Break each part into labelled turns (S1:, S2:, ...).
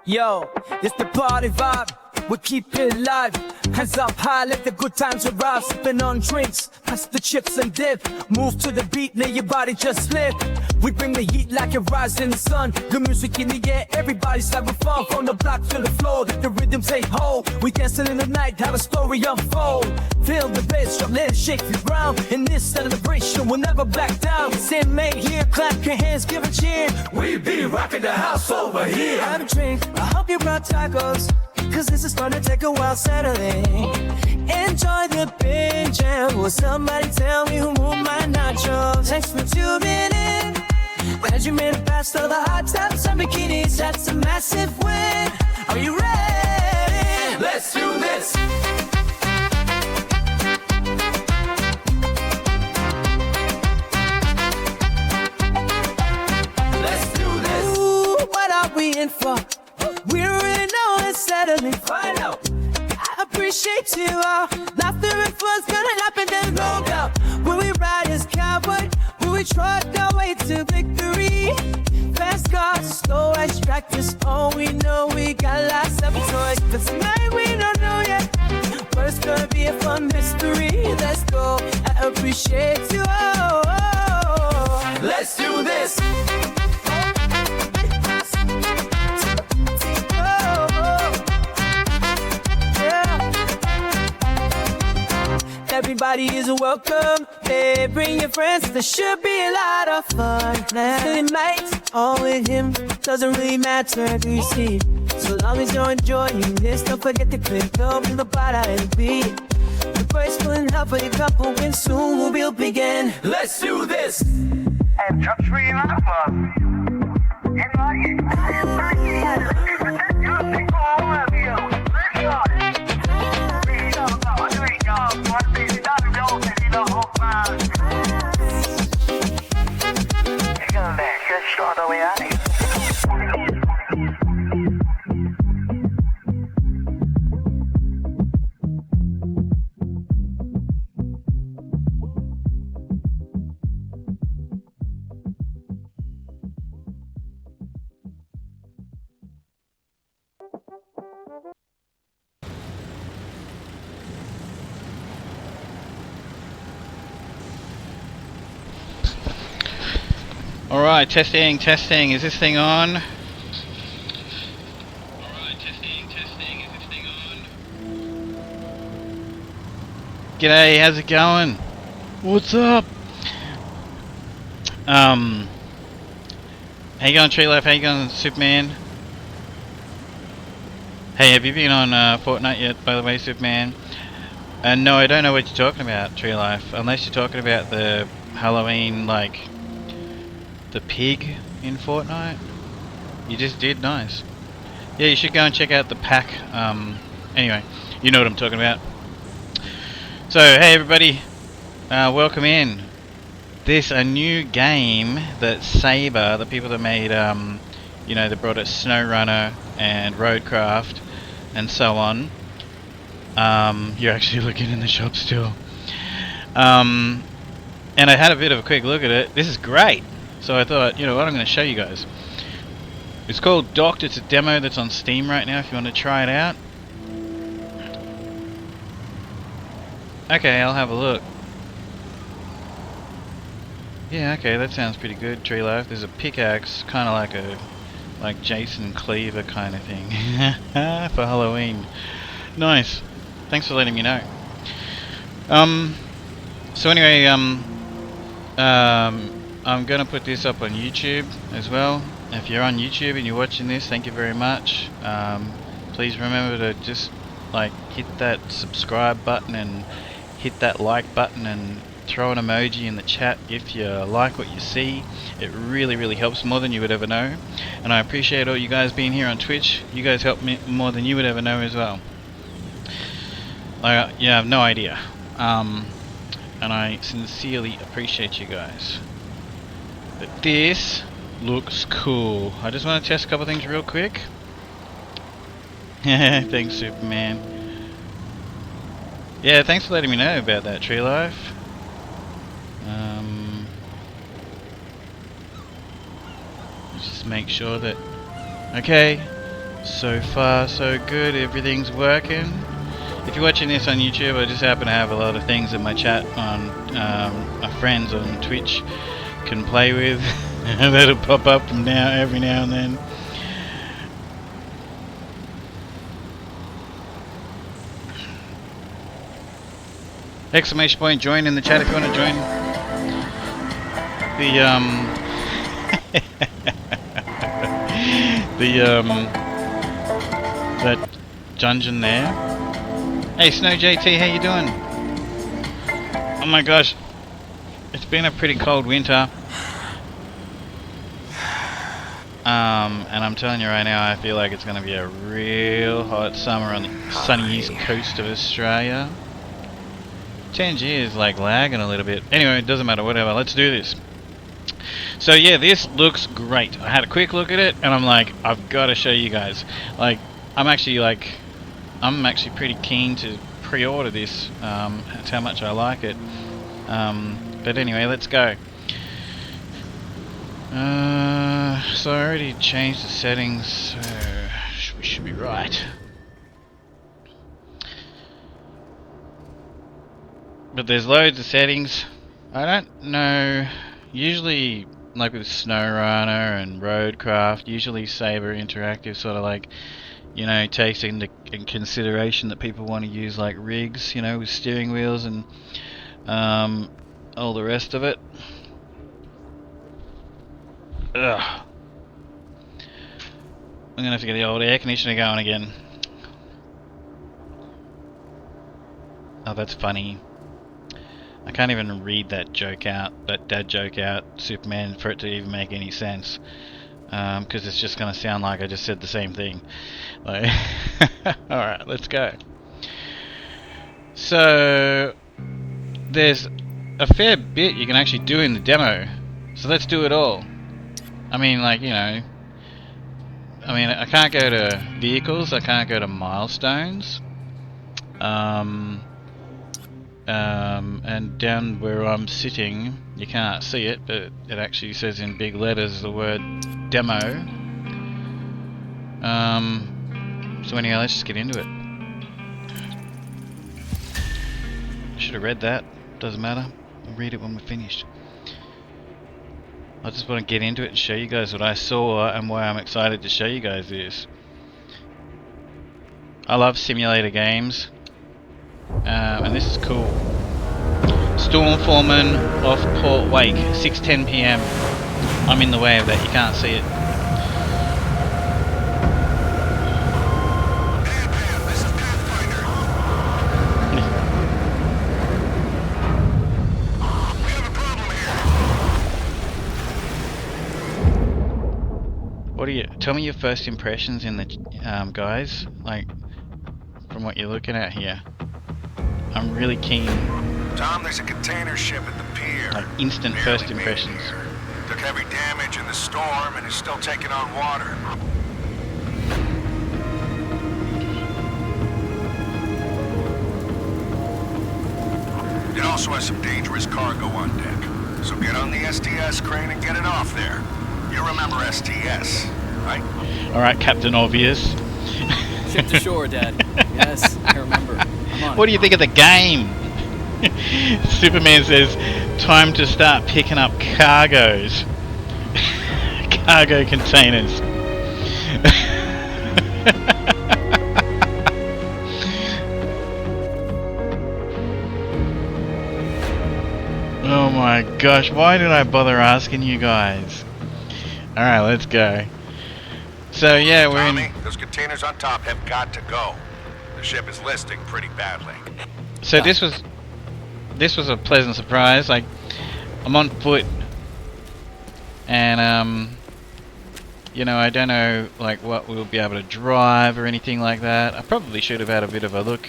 S1: Yo, it's the party vibe, we keep it alive. Hands up high, let the good times arrive. Sipping on drinks, pass the chips and dip. Move to the beat, let your body just slip. We bring the heat like a rising sun. Good music in the air, everybody's having fun. From the block to the floor, let the rhythm take hold. We dancing in the night, have a story unfold. Feel the bass, drop, let it shake the ground. In this celebration, we'll never back down. Same mate here, clap your hands, give a cheer. We be rocking the house over here. Have a drink, I hope you brought tacos, cause this is gonna take a while settling. Enjoy the binge and will somebody tell me who moved my nachos? Thanks for tuning in. Glad you made it past all the hot tubs and bikinis. That's a massive win. Are you ready? Let's do this. Let's do this. Ooh, what are we in for? We don't really know it's settling. Find out. I appreciate you all. Laughter and fun's gonna happen, then no doubt. When we ride as cowboy, when we truck our way to victory. Fast cars, slow ice practice. Oh, we know we got lots of toys, but tonight we don't know yet. But it's gonna be a fun mystery. Let's go. I appreciate you all. Let's do this. Everybody is welcome. Hey, bring your friends. There should be a lot of fun. Silly mates, all with him. Doesn't really matter who you see. So long as you're enjoying this, don't forget to click up in the bottom and the beat. The graceful and help for your couple, and soon we'll begin. Let's do this.
S2: And just remember,
S3: Alright, testing, is this thing on? G'day, how's it going? What's up? How you going, Tree Life? How you going, Superman? Hey, have you been on Fortnite yet, by the way, Superman? No, I don't know what you're talking about, Tree Life, unless you're talking about the Halloween, like, the pig in Fortnite. You just did, nice. Yeah, you should go and check out the pack. Anyway, you know what I'm talking about. So, hey everybody, welcome in. This a new game that Saber, the people that made, you know, they brought us SnowRunner and RoadCraft and so on. You're actually looking in the shop still. And I had a bit of a quick look at it. This is great. So I thought, you know what, I'm going to show you guys. It's called Docked. It's a demo that's on Steam right now if you want to try it out. Okay, I'll have a look. Yeah, okay, that sounds pretty good, Tree Life. There's a pickaxe, kind of like Jason Cleaver kind of thing. For Halloween. Nice. Thanks for letting me know. So anyway, I'm gonna put this up on YouTube as well. If you're on YouTube and you're watching this, thank you very much. Please remember to just like hit that subscribe button and hit that like button and throw an emoji in the chat if you like what you see. It really helps more than you would ever know, and I appreciate all you guys being here on Twitch. You guys help me more than you would ever know as well. You have no idea, and I sincerely appreciate you guys. But this looks cool. I just want to test a couple things real quick. Thanks, Superman. Yeah, thanks for letting me know about that, Tree Life. Let's just make sure that... Okay, So far, so good. Everything's working. If you're watching this on YouTube, I just happen to have a lot of things in my chat on my friends on Twitch can play with. That'll pop up from every now and then. Exclamation point, join in the chat if you want to join. That dungeon there. Hey Snow JT, how you doing? Oh my gosh, it's been a pretty cold winter. And I'm telling you right now, I feel like it's going to be a real hot summer on the sunny east coast of Australia. 10G is like lagging a little bit. Anyway, it doesn't matter, whatever, let's do this. So yeah, this looks great. I had a quick look at it and I'm like, I've got to show you guys. Like, I'm actually pretty keen to pre-order this. That's how much I like it. But anyway, let's go. So I already changed the settings, so we should be right. But there's loads of settings. I don't know. Usually, like with SnowRunner and RoadCraft, usually Saber Interactive sort of like, you know, takes into consideration that people want to use like rigs, you know, with steering wheels and all the rest of it. Ugh. I'm gonna have to get the old air conditioner going again. Oh, that's funny. I can't even read that joke out, that dad joke out, Superman, for it to even make any sense. Because it's just gonna sound like I just said the same thing. Like, alright, let's go. So, there's a fair bit you can actually do in the demo. So let's do it all. I mean, like, you know, I can't go to vehicles, I can't go to milestones. And down where I'm sitting, you can't see it, but it actually says in big letters the word demo. So anyway, let's just get into it. I should have read that, doesn't matter, I'll read it when we're finished. I just want to get into it and show you guys what I saw and why I'm excited to show you guys this. I love simulator games, and this is cool. Storm Foreman off Port Wake, 6:10 PM. I'm in the way of that, you can't see it. What do you tell me your first impressions in the guys, like from what you're looking at here? I'm really keen.
S4: Tom, there's a container ship at the pier.
S3: Like instant
S4: Barely
S3: first
S4: made it
S3: impressions.
S4: here. Took heavy damage in the storm and is still taking on water. It also has some dangerous cargo on deck. So get on the STS crane and get it off there. You remember STS, right?
S3: Alright, Captain Obvious.
S5: Ship to shore, Dad. Yes, I remember. I'm on.
S3: What do you think of the game? Superman says, time to start picking up cargoes. Cargo containers. Oh my gosh, why did I bother asking you guys? Alright, let's go. So yeah, we're
S4: Tommy,
S3: in...
S4: those containers on top have got to go. The ship is listing pretty badly.
S3: So this was a pleasant surprise. Like, I'm on foot, and you know, I don't know like what we'll be able to drive or anything like that. I probably should have had a bit of a look.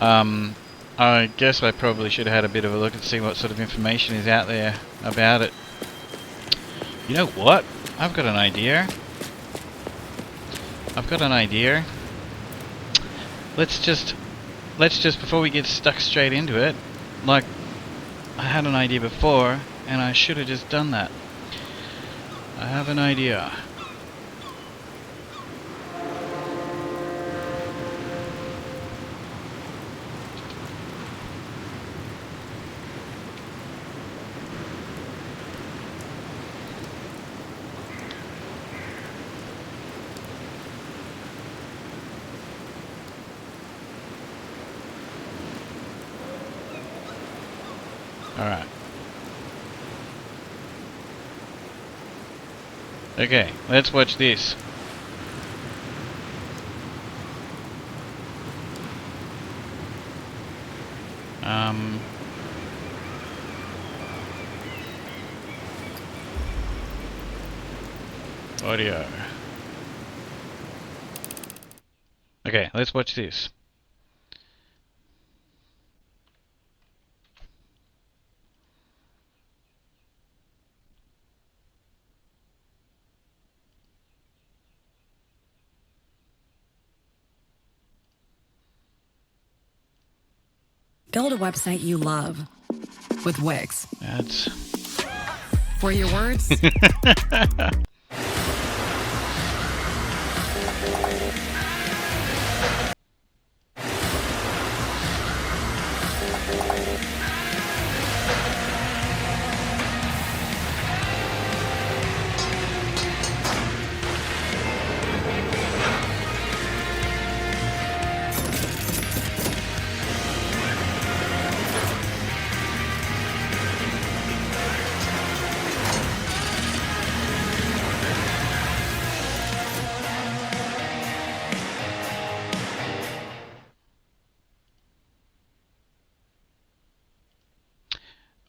S3: I guess I probably should have had a bit of a look and see what sort of information is out there about it. You know what? I've got an idea. Let's just before we get stuck straight into it, like I had an idea before and I should have just done that. I have an idea. Alright. Okay, let's watch this. Audio. Okay, let's watch this.
S6: Build a website you love with Wix.
S3: That's
S6: For your words,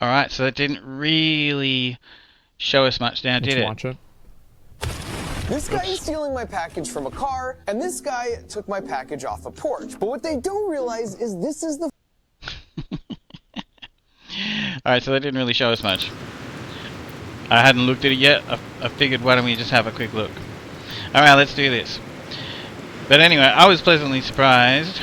S3: alright, so that didn't really show us much now, did it?
S7: Watch it.
S8: This guy is stealing my package from a car, and this guy took my package off a porch. But what they don't realize is this is the
S3: Alright, so that didn't really show us much. I hadn't looked at it yet. I figured, why don't we just have a quick look? Alright, let's do this. But anyway, I was pleasantly surprised.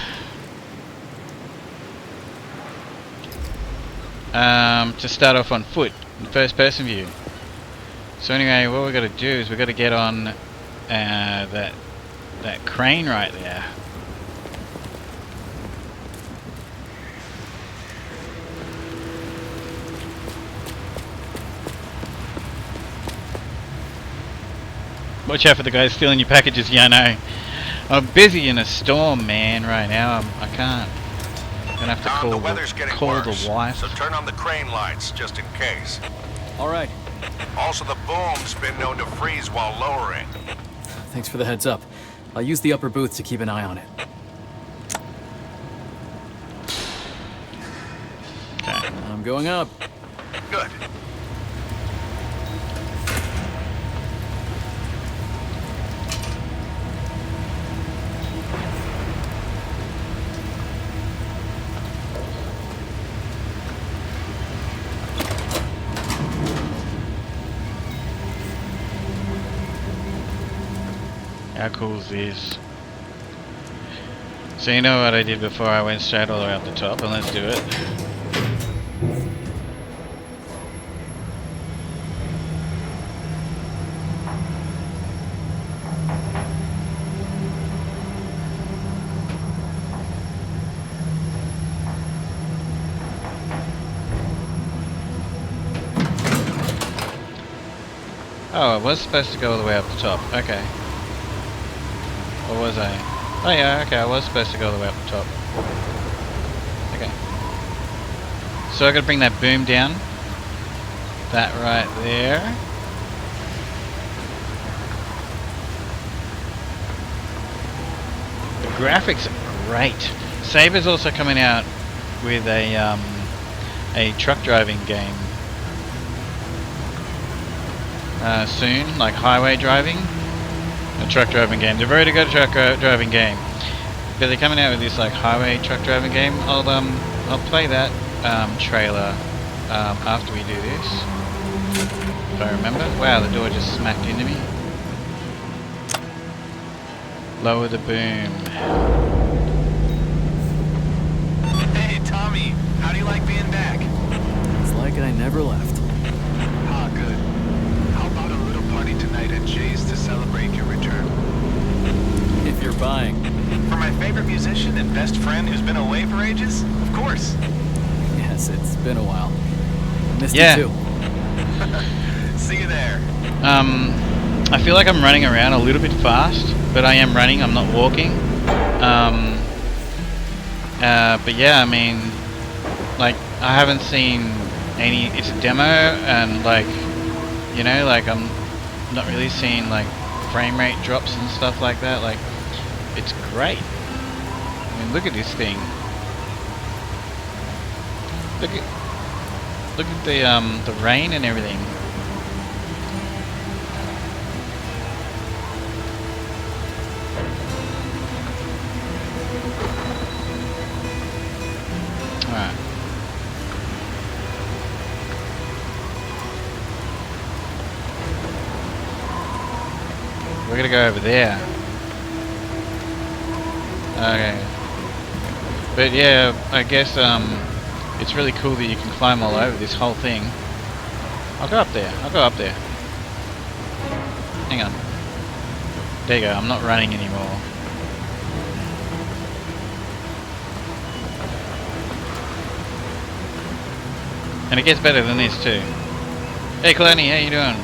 S3: To start off on foot, in first person view. So anyway, what we've got to do is we've got to get on that crane right there. Watch out for the guys stealing your packages. Yeah, I know. I'm busy in a storm, man, right now. I can't. I'm gonna have to
S4: Tom, the weather's getting
S3: call
S4: worse,
S3: the wife.
S4: so turn on the crane lights just in case.
S5: All right.
S4: Also, the boom's been known to freeze while lowering.
S5: Thanks for the heads up. I'll use the upper booth to keep an eye on it.
S3: Okay.
S5: I'm going up.
S4: Good.
S3: How cool is this? So you know what I did before? I went straight all the way up the top, and let's do it. Oh, I was supposed to go all the way up the top. Okay. Or was I? Oh yeah, okay, I was supposed to go all the way up the top. Okay. So I gotta bring that boom down. That right there. The graphics are great. Saber's also coming out with a truck driving game. Soon, like highway driving. A truck driving game. They've already got a truck driving game, but they're coming out with this like highway truck driving game. I'll play that trailer after we do this, if I remember. Wow, the door just smacked into me. Lower the boom.
S9: Hey, Tommy, how do you like being back?
S5: It's like I never left.
S9: Ah, good. How about a little party tonight at Jay's to celebrate your return?
S5: If you're buying.
S9: For my favorite musician and best friend who's been away for ages? Of course.
S5: Yes, it's been a while. Missed
S3: Yeah.
S5: you too.
S9: See you there.
S3: I feel like I'm running around a little bit fast, but I am running, I'm not walking. But yeah, I mean, like, I haven't seen it's a demo, and like, you know, like I'm not really seeing like frame rate drops and stuff like that. Like, it's great. I mean, look at this thing. Look at the rain and everything. Alright. We're gonna go over there. Okay. But yeah, I guess it's really cool that you can climb all over this whole thing. I'll go up there. I'll go up there. Hang on. There you go. I'm not running anymore. And it gets better than this too. Hey Clooney, how you doing?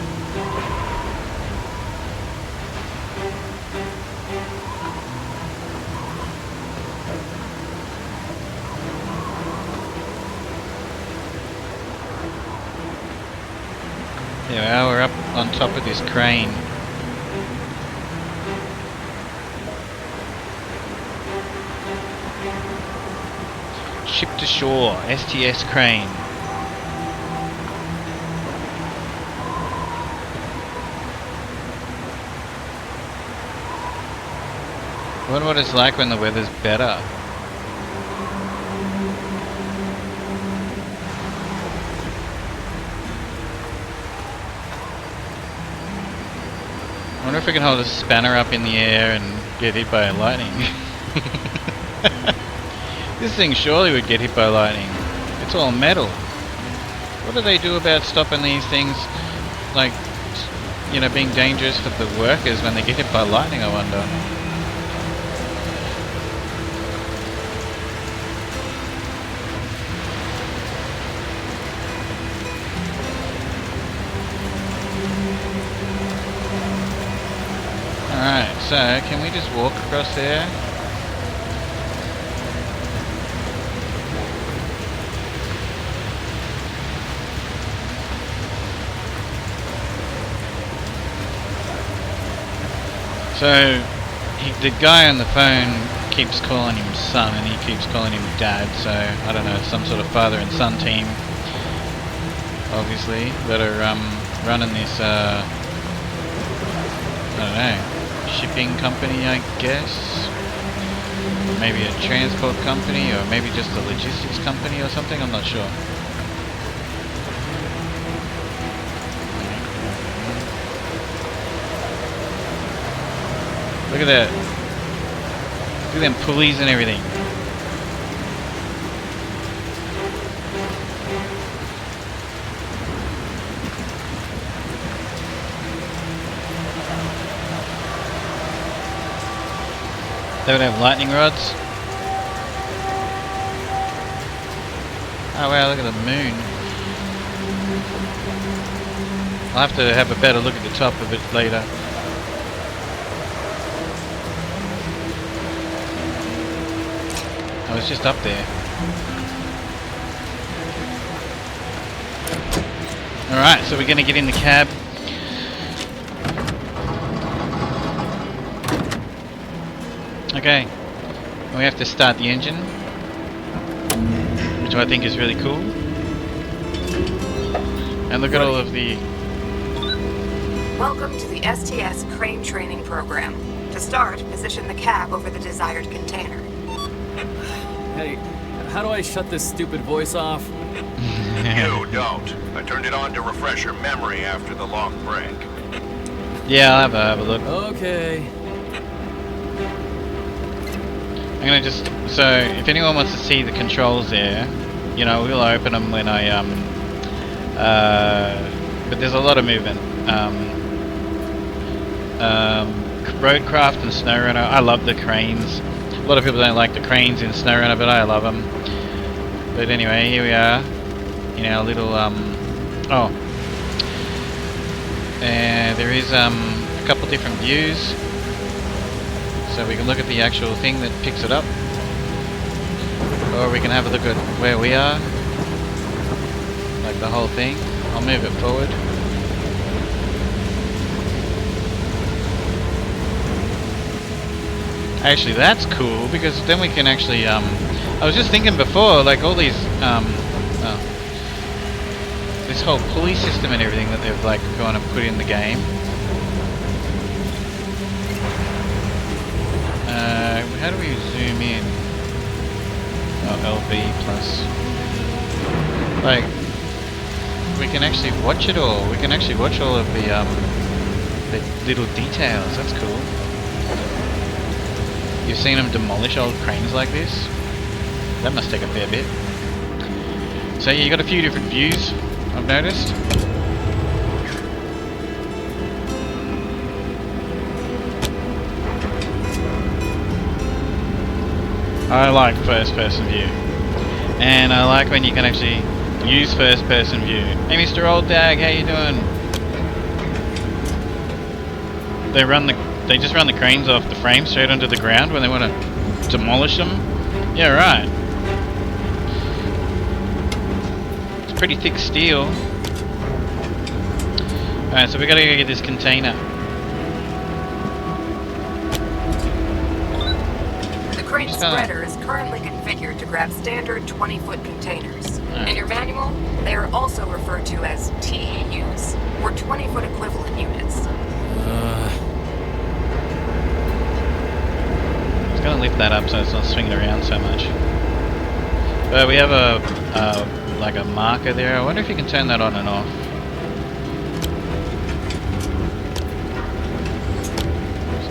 S3: Yeah, we're up on top of this crane. Ship to shore, STS crane. I wonder what it's like when the weather's better. I wonder if we can hold a spanner up in the air and get hit by lightning. This thing surely would get hit by lightning. It's all metal. What do they do about stopping these things, like, you know, being dangerous for the workers when they get hit by lightning, I wonder? Alright, so can we just walk across there? So, the guy on the phone keeps calling him son and he keeps calling him dad, so I don't know, some sort of father and son team, obviously, that are running this, I don't know, shipping company, I guess. Maybe a transport company, or maybe just a logistics company or something, I'm not sure. Look at that. Look at them pulleys and everything. They would have lightning rods. Oh wow, look at the moon. I'll have to have a better look at the top of it later. I was just up there. Alright, so we're going to get in the cab. Okay, and we have to start the engine, which I think is really cool. And look at all of the...
S7: Welcome to the STS crane training program. To start, position the cab over the desired container.
S5: Hey, how do I shut this stupid voice off?
S4: You don't. I turned it on to refresh your memory after the long break.
S3: Yeah, I'll have a look.
S5: Okay.
S3: I'm gonna just... So, if anyone wants to see the controls there, you know, we'll open them when I, but there's a lot of movement. RoadCraft and SnowRunner, I love the cranes. A lot of people don't like the cranes in SnowRunner, but I love them. But anyway, here we are in our little, oh. And there is a couple different views. So we can look at the actual thing that picks it up. Or we can have a look at where we are. like the whole thing. I'll move it forward. Actually, that's cool because then we can actually. I was just thinking before, like all these, this whole pulley system and everything that they've like gone and put in the game. How do we zoom in? Oh, LB plus. Like, we can actually watch it all. We can actually watch all of the little details. That's cool. You've seen them demolish old cranes like this? That must take a fair bit. So yeah, you got a few different views, I've noticed. I like first person view. And I like when you can actually use first person view. Hey Mr. Old Dag, how you doing? They just run the cranes off the frame straight onto the ground when they want to demolish them. Yeah, right. It's pretty thick steel. Alright, so we gotta go get this container.
S7: The crane spreader is currently configured to grab standard 20-foot containers.
S3: Right.
S7: In your manual, they are also referred to as TEUs, or 20-foot equivalent units.
S3: Gonna lift that up so it's not swinging around so much. But we have a like a marker there. I wonder if you can turn that on and off.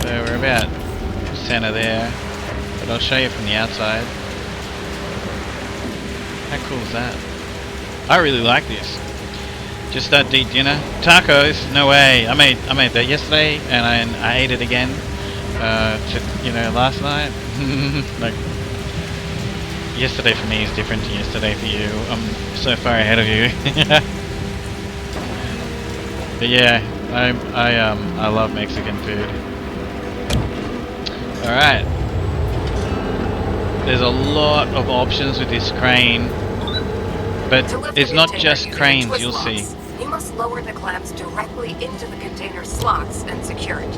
S3: So we're about center there, but I'll show you from the outside. How cool is that? I really like this. Just that deep dinner. Tacos? No way. I made that yesterday and I ate it again. Last night. Like, yesterday for me is different to yesterday for you. I'm so far ahead of you. But yeah, I love Mexican food. All right. There's a lot of options with this crane, but it's not just cranes. You'll see.
S7: You must lower the clamps directly into the container slots and secure it.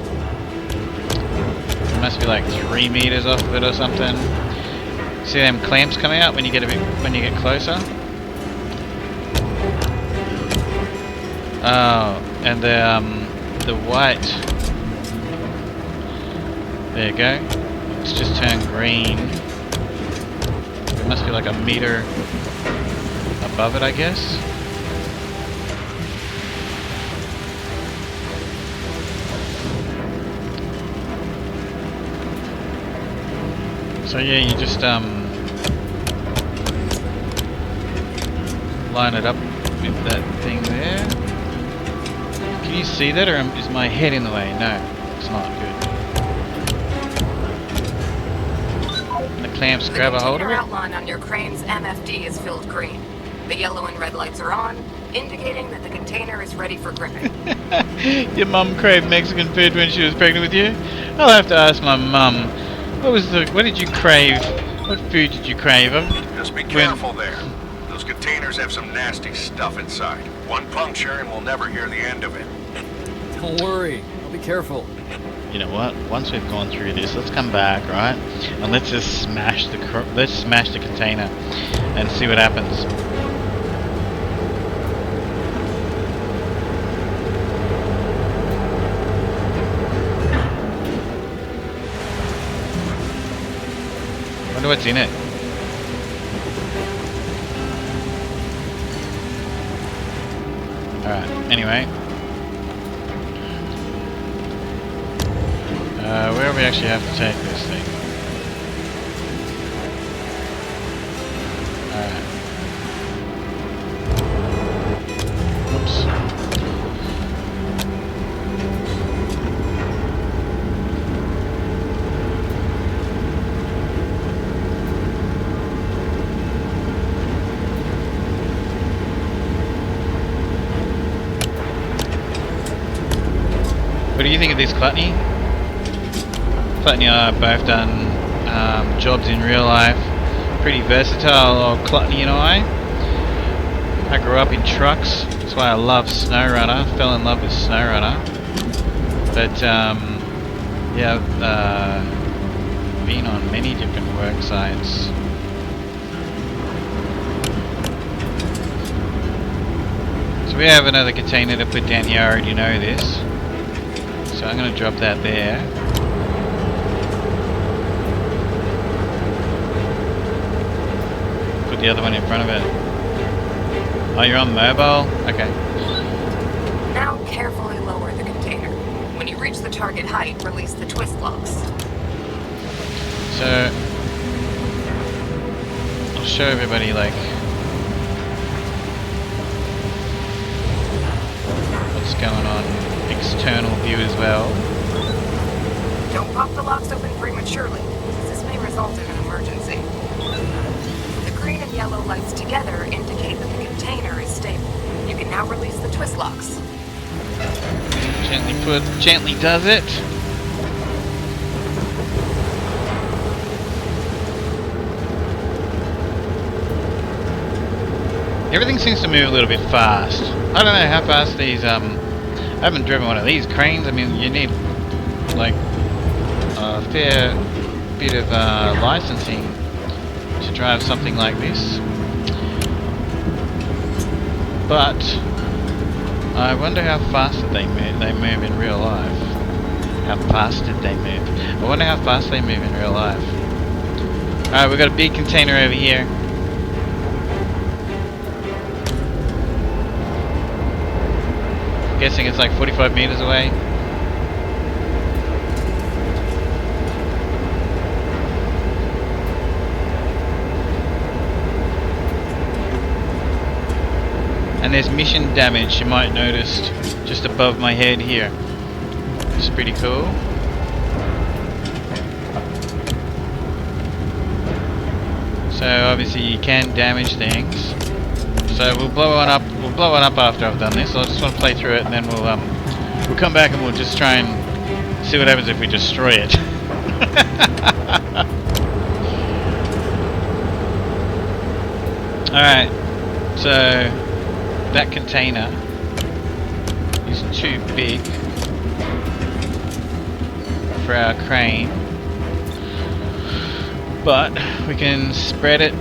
S3: It must be like 3 meters off of it or something. See them clamps coming out when you get closer? Oh, and the white. There you go. It's just turned green. It must be like a meter above it, I guess. So yeah, you just line it up with that thing there. Can you see that, or is my head in the way? No, it's not. Good. And the clamps grab a hold of it.
S7: The outline on your crane's MFD is filled green. The yellow and red lights are on, indicating that the container is ready for gripping.
S3: Your mum craved Mexican food when she was pregnant with you? I'll have to ask my mum. What did you crave? What food did you crave?
S4: Just be careful there. Those containers have some nasty stuff inside. One puncture and we'll never hear the end of it.
S5: Don't worry. I'll be careful.
S3: You know what? Once we've gone through this, let's come back, right? And let's just smash the container and see what happens. Wonder what's in it. Alright, anyway. Where do we actually have to take this thing? Alright. Whoops. What do you think of this, Clutney? Clutney and I have both done jobs in real life. Pretty versatile, old Clutney and I. I grew up in trucks. That's why I love SnowRunner. Fell in love with SnowRunner. But yeah, I've been on many different work sites. So we have another container to put down here. I already know this. So I'm going to drop that there. Put the other one in front of it. Oh, you're on mobile? Okay.
S7: Now carefully lower the container. When you reach the target height, release the twist locks.
S3: So I'll show everybody like what's going on. External view as well.
S7: Don't pop the locks open prematurely, as this may result in an emergency. The green and yellow lights together indicate that the container is stable. You can now release the twist locks.
S3: Gently does it. Everything seems to move a little bit fast. I don't know how fast these I haven't driven one of these cranes. I mean, you need like a fair bit of licensing to drive something like this. But I wonder how fast did they move in real life. How fast did they move? I wonder how fast they move in real life. Alright, we've got a big container over here. I'm guessing it's like 45 meters away. And there's mission damage, you might notice, just above my head here. It's pretty cool. So obviously you can damage things. So we'll blow one up. We'll blow one up after I've done this. So I just want to play through it, and then we'll come back and we'll just try and see what happens if we destroy it. All right. So that container is too big for our crane, but we can spread it.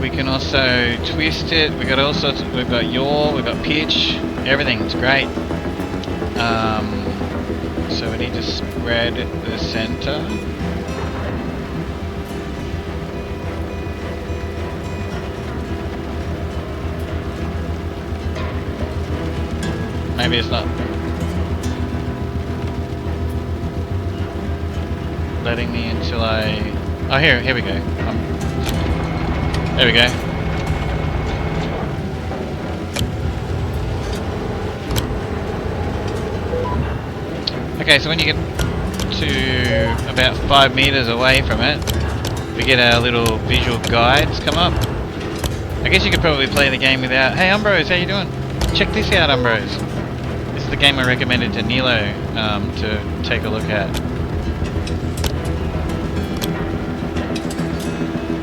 S3: We can also twist it. We got all sorts. We've got yaw. We've got pitch. Everything's great. So we need to spread the center. Maybe it's not letting me until I... Oh, here we go. There we go. Okay, so when you get to about 5 meters away from it, we get our little visual guides come up. I guess you could probably play the game without... Hey, Umbros, how you doing? Check this out, Umbros. This is the game I recommended to Nilo to take a look at.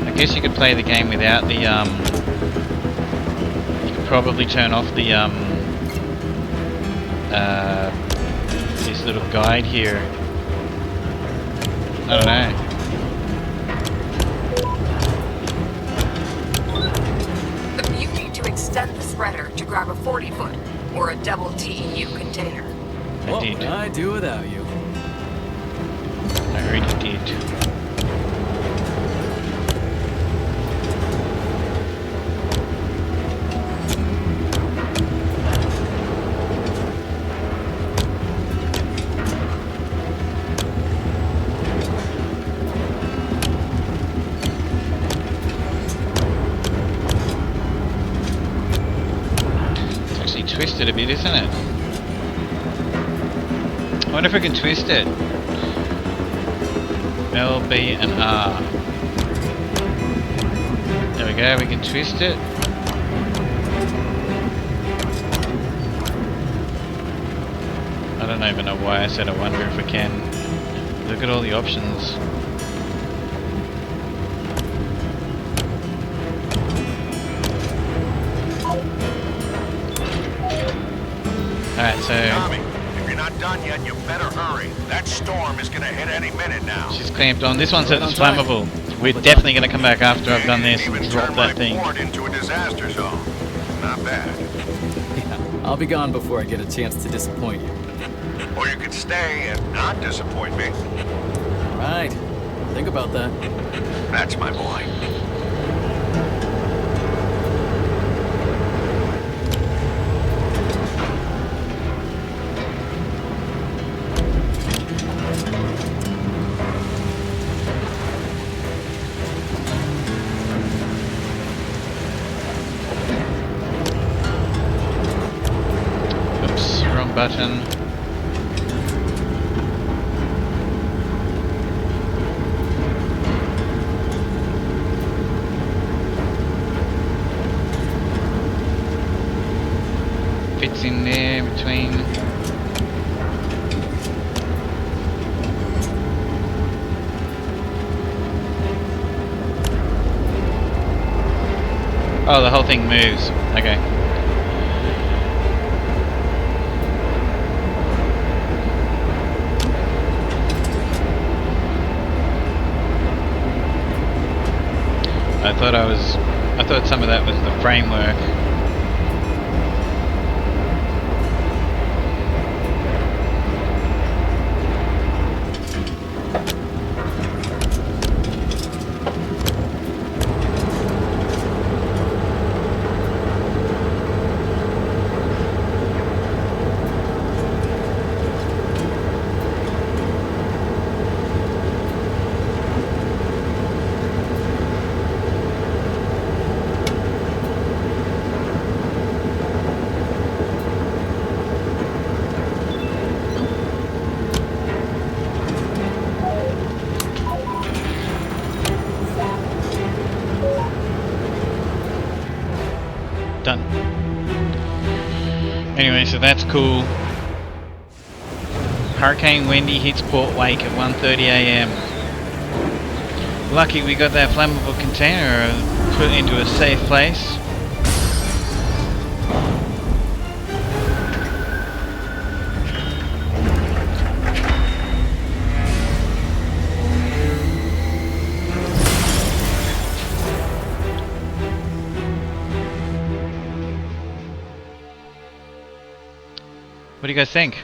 S3: I guess you could play the game without the you could probably turn off the this little guide here. I don't know.
S7: You need to extend the spreader to grab a 40-foot or a double TEU container.
S5: What would I do without you?
S3: I already did. Twisted a bit, isn't it? I wonder if we can twist it. L, B, and R. There we go, we can twist it. I don't even know why I said I wonder if we can. Look at all the options. Alright, so
S4: Tommy, if you're not done yet, you better hurry. That storm is gonna hit any minute now.
S3: she's clamped on. This one says
S5: Right
S3: it's
S5: on time.
S3: flammable. We're definitely going to come back after I've done this
S4: Even
S3: and drop
S4: turn my
S3: that thing.
S4: port into a disaster zone. Not bad.
S5: Yeah, I'll be gone before I get a chance to disappoint you.
S4: Or you could stay and not disappoint me.
S5: Right. Think about that.
S4: That's my boy.
S3: Oops, wrong button. Fits in there between. Oh, the whole thing moves. Okay. I thought some of that was the framework. Done. Anyway, so that's cool. Hurricane Wendy hits Port Wake at 1:30 AM. Lucky we got that flammable container put into a safe place. What do you guys think?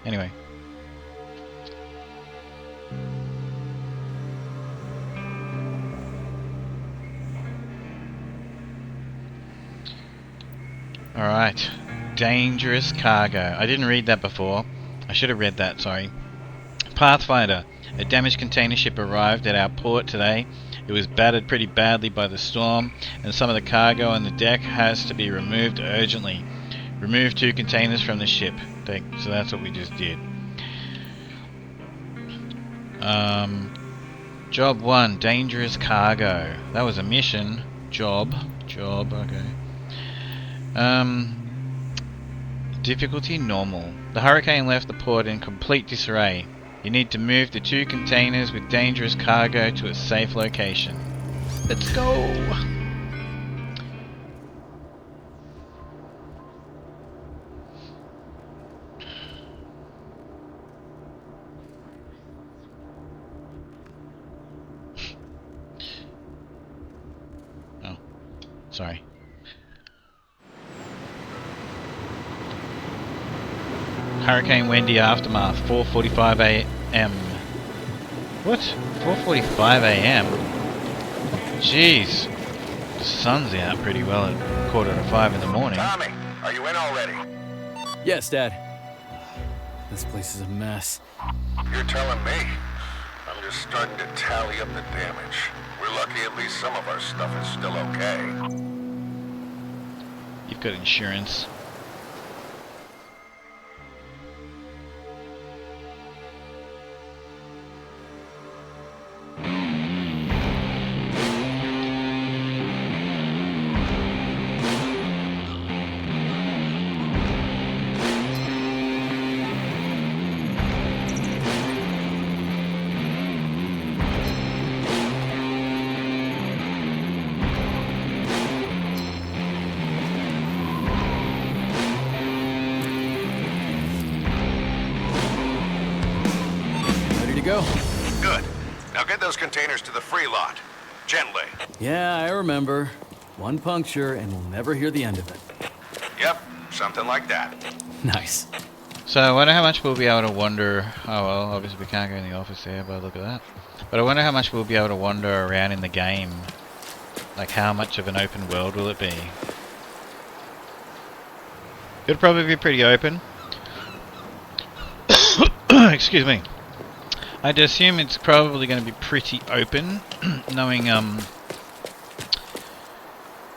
S3: Anyway. Alright. Dangerous cargo. I didn't read that before. I should have read that, sorry. Pathfinder. A damaged container ship arrived at our port today. It was battered pretty badly by the storm, and some of the cargo on the deck has to be removed urgently. Remove 2 containers from the ship. So that's what we just did. Job 1, dangerous cargo. That was a mission. Job, okay. Difficulty normal. The hurricane left the port in complete disarray. You need to move the 2 containers with dangerous cargo to a safe location. Let's go! Oh, sorry. Hurricane Wendy aftermath, 4:45 AM. What? 4:45 AM? Jeez. The sun's out pretty well at 4:45 in the morning.
S4: Tommy, are you in already?
S5: Yes, Dad. This place is a mess.
S4: You're telling me. I'm just starting to tally up the damage. We're lucky at least some of our stuff is still okay.
S3: You've got insurance.
S5: to go.
S4: Good. Now get those containers to the free lot. Gently.
S5: Yeah, I remember. One puncture and we'll never hear the end of it.
S4: Yep, something like that.
S5: Nice.
S3: So I wonder how much we'll be able to wander. Oh well, obviously we can't go in the office there, but look at that. But I wonder how much we'll be able to wander around in the game. Like how much of an open world will it be? It'll probably be pretty open. Excuse me. I'd assume it's probably going to be pretty open, knowing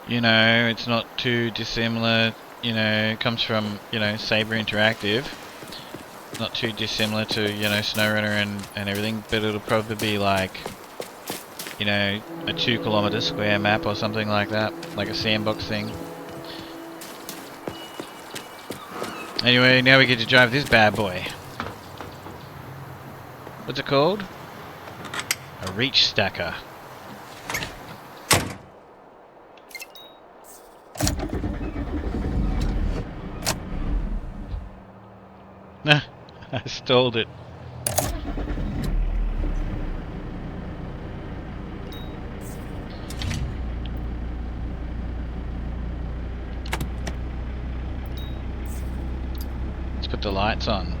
S3: you know, it's not too dissimilar. You know, it comes from, you know, Saber Interactive. Not too dissimilar to, you know, SnowRunner and everything, but it'll probably be like, you know, a 2 kilometer square map or something like that, like a sandbox thing. Anyway, now we get to drive this bad boy. What's it called? A reach stacker. Nah, I stalled it. Let's put the lights on.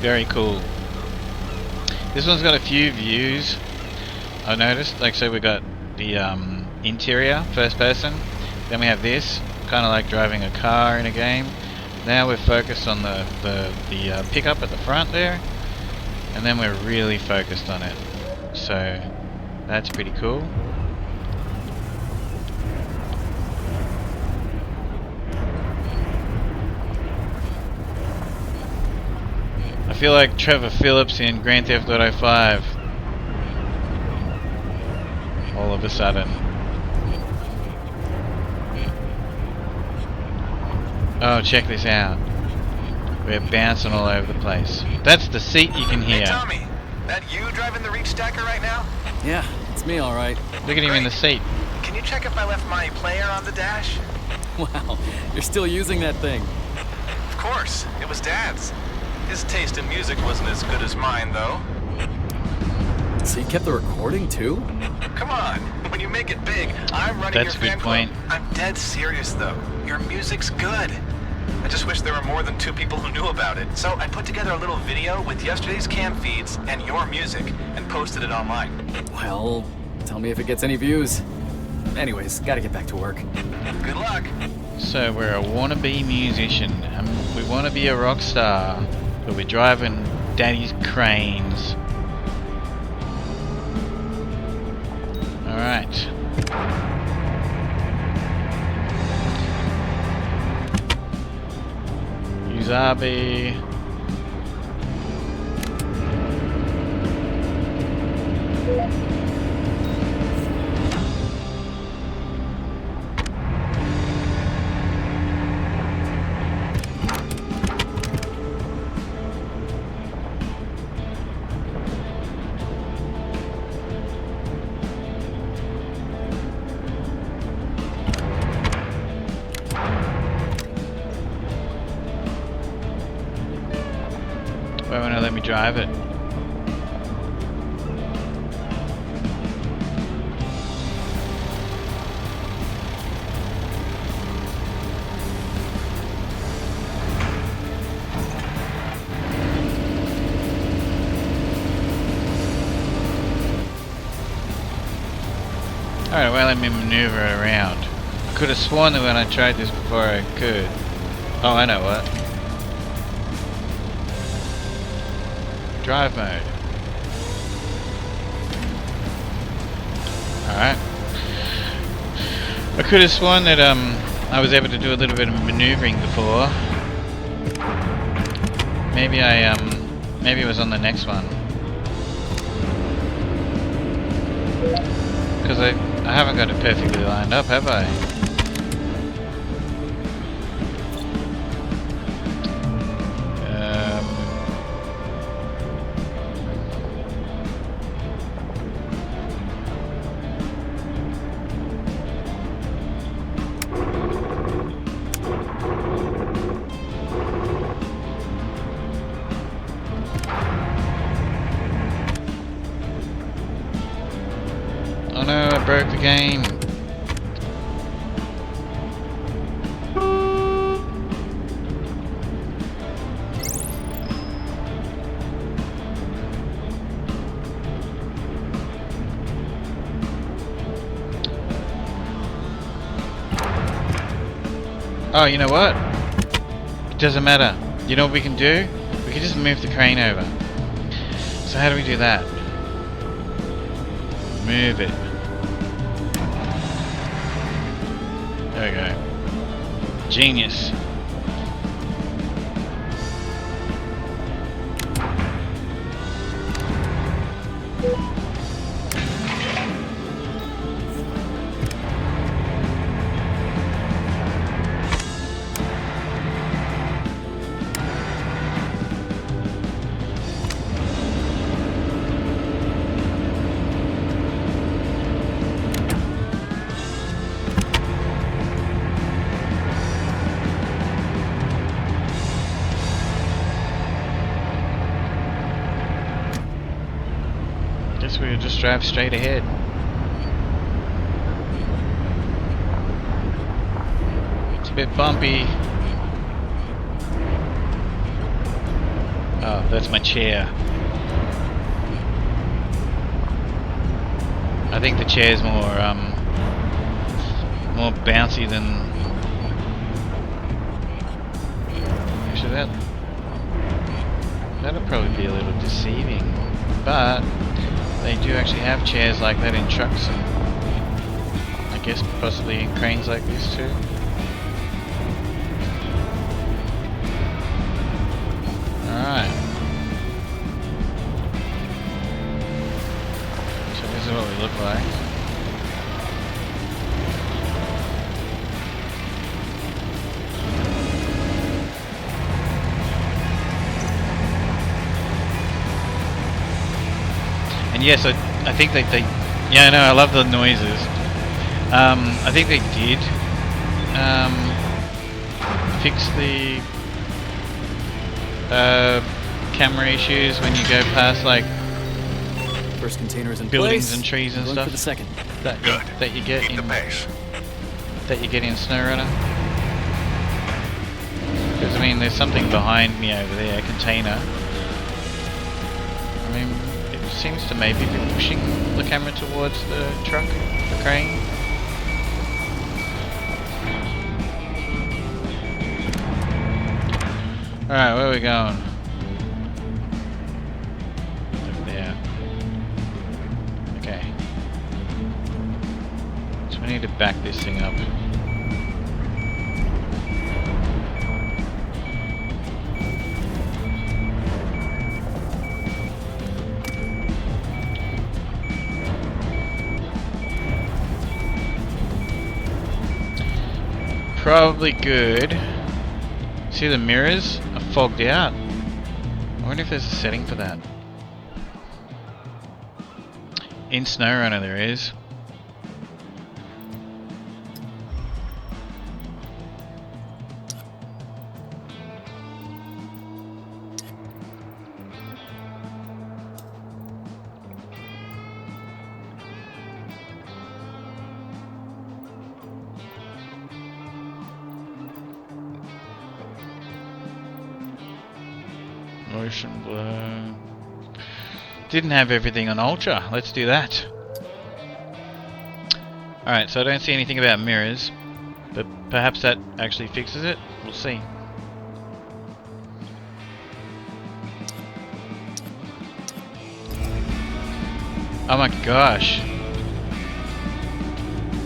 S3: Very cool. This one's got a few views, I noticed. Like, so we got the interior, first person. Then we have this, kind of like driving a car in a game. Now we're focused on the pickup at the front there. And then we're really focused on it. So, that's pretty cool. I feel like Trevor Phillips in Grand Theft Auto 5. All of a sudden. Oh, check this out. We're bouncing all over the place. That's the seat you can hear.
S9: Hey Tommy, that you driving the reach stacker right now?
S5: Yeah, it's me all right.
S3: Look at him in the seat.
S9: Can you check if I left my player on the dash?
S5: Wow, you're still using that thing.
S9: Of course, it was Dad's. His taste in music wasn't as good as mine, though.
S5: So you kept the recording too?
S9: Come on, when you make it big, I'm running
S3: That's
S9: your
S3: a good
S9: fan
S3: point.
S9: club. I'm dead serious, though. Your music's good. I just wish there were more than 2 people who knew about it. So I put together a little video with yesterday's cam feeds and your music and posted it online.
S5: Well, tell me if it gets any views. Anyways, gotta get back to work.
S9: Good luck.
S3: So we're a wannabe musician, and we want to be a rock star, but we're driving daddy's cranes. Alright. Use RB. Why won't it let me drive it? Alright, well, let me maneuver it around. I could have sworn that when I tried this before I could. Oh, I know what. Drive mode. Alright. I could have sworn that I was able to do a little bit of maneuvering before. Maybe maybe it was on the next one. Because I haven't got it perfectly lined up, have I? stupid game. Oh, you know what? It doesn't matter. You know what we can do? We can just move the crane over. So how do we do that? Move it. There we go. Genius. We'll just drive straight ahead. It's a bit bumpy. Oh, that's my chair. I think the chair's more bouncy than. Actually, that'll probably be a little deceiving, but. They do actually have chairs like that in trucks, and I guess possibly in cranes like this too. Alright. So this is what we look like. And yes, I think they yeah, no, I love the noises. I think they did fix the camera issues when you go past like
S5: First containers in
S3: buildings
S5: place.
S3: and trees and
S5: Going
S3: stuff.
S5: for the second.
S3: That you get
S4: Keep the pace.
S3: that you get in SnowRunner. Because I mean, there's something behind me over there, a container. I mean, it seems to maybe be pushing the camera towards the truck, the crane. Alright, where are we going? Over there. Okay. So we need to back this thing up. Probably good. See, the mirrors are fogged out. I wonder if there's a setting for that. In SnowRunner there is. Motion blur. Didn't have everything on Ultra. Let's do that. Alright, so I don't see anything about mirrors, but perhaps that actually fixes it. We'll see. Oh my gosh.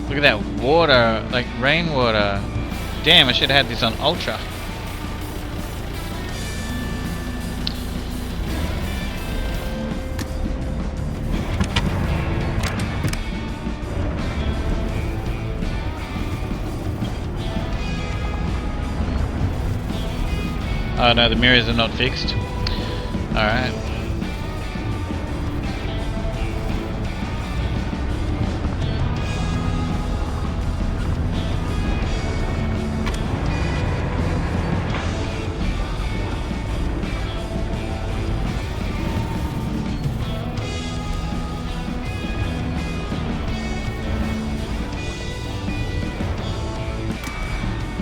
S3: Look at that water, like rainwater. Damn, I should have had this on Ultra. Oh no, the mirrors are not fixed. Alright.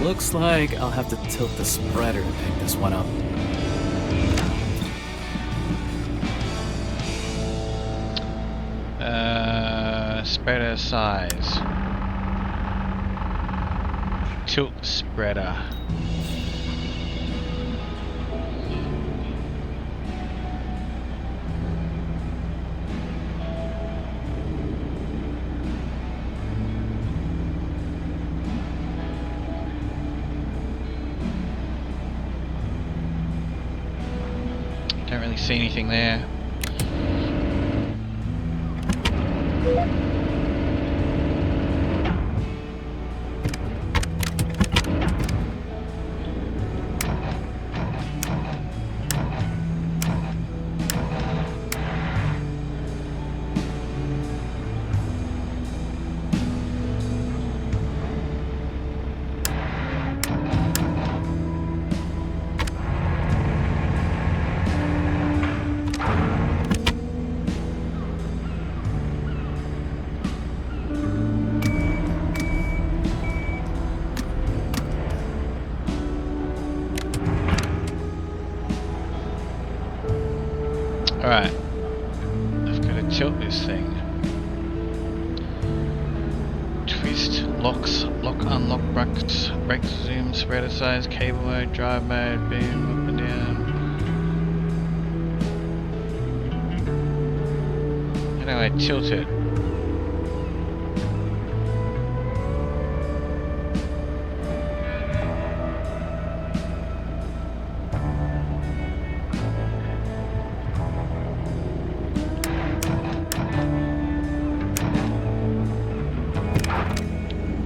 S5: Looks like I'll have to tilt the spreader to pick this one up.
S3: Spreader size. Tilt spreader. Don't really see anything there. Alright, I've got to tilt this thing. Twist, locks, lock, unlock, brake, zoom, spreader size, cable mode, drive mode, beam, up and down. How do I tilt it?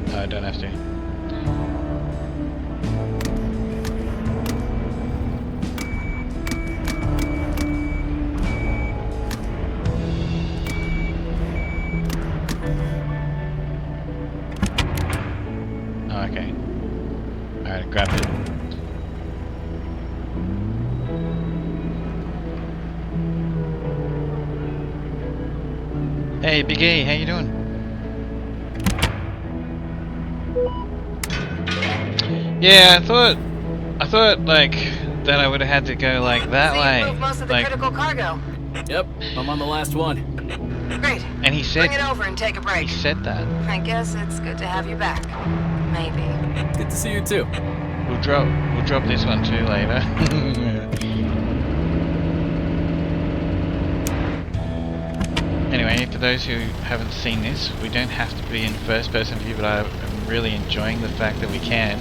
S3: I don't have to. Oh, okay. Alright, grab it. Hey, Big A, how you doing? Yeah, I thought like that I would have had to go like that way.
S7: Move most of the
S3: Like,
S7: critical cargo.
S5: Yep, I'm on the last one.
S7: Great.
S3: and he said
S7: Bring it over and take a break.
S3: he said that.
S7: I guess it's good to have you back. Maybe.
S5: Good to see you too.
S3: We'll drop this one too later. Anyway, for those who haven't seen this, we don't have to be in first person view, but I'm really enjoying the fact that we can.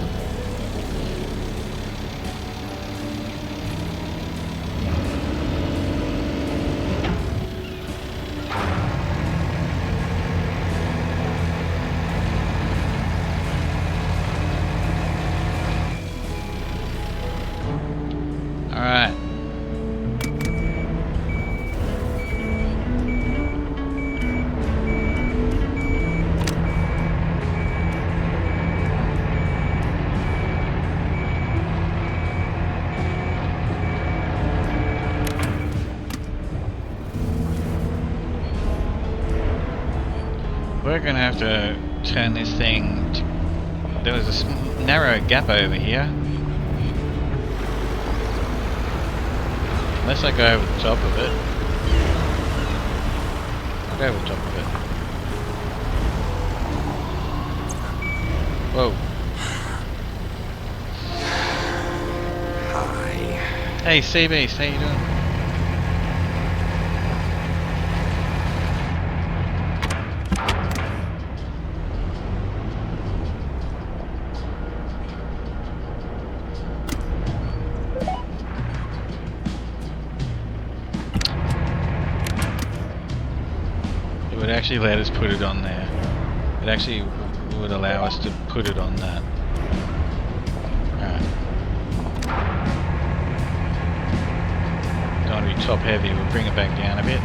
S3: Alright. We're gonna have to turn this thing to, there was a narrow gap over here. Unless I go over the top of it. I'll go over the top of it. Whoa.
S2: Hi.
S3: Hey CB, how you doing? It would actually let us put it on there. It actually would allow us to put it on that. Alright. Don't want to be top heavy, we'll bring it back down a bit.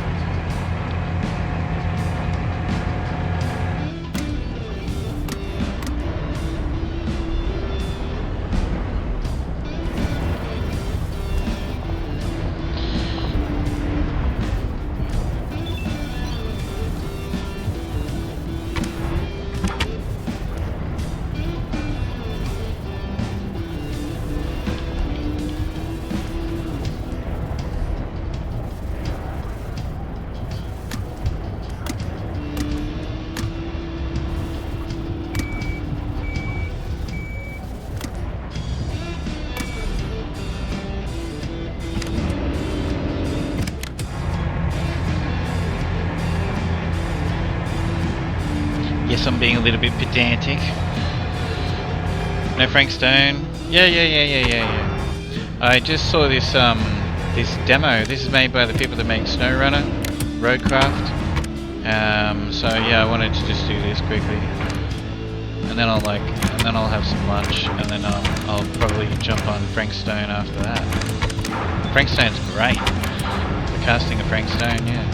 S3: guess I'm being a little bit pedantic. No Frank Stone? Yeah. I just saw this this demo. This is made by the people that make SnowRunner, RoadCraft. So yeah, I wanted to just do this quickly, and then I'll have some lunch, and then I'll probably jump on Frank Stone after that. Frank Stone's great. The casting of Frank Stone, yeah.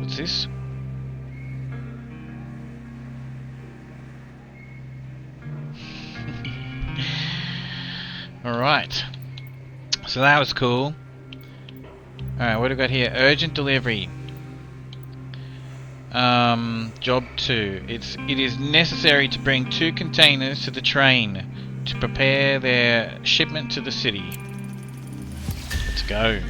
S3: What's this? Alright. So that was cool. Alright, what do we got here? Urgent delivery. Job 2. It is necessary to bring 2 containers to the train to prepare their shipment to the city. Let's go.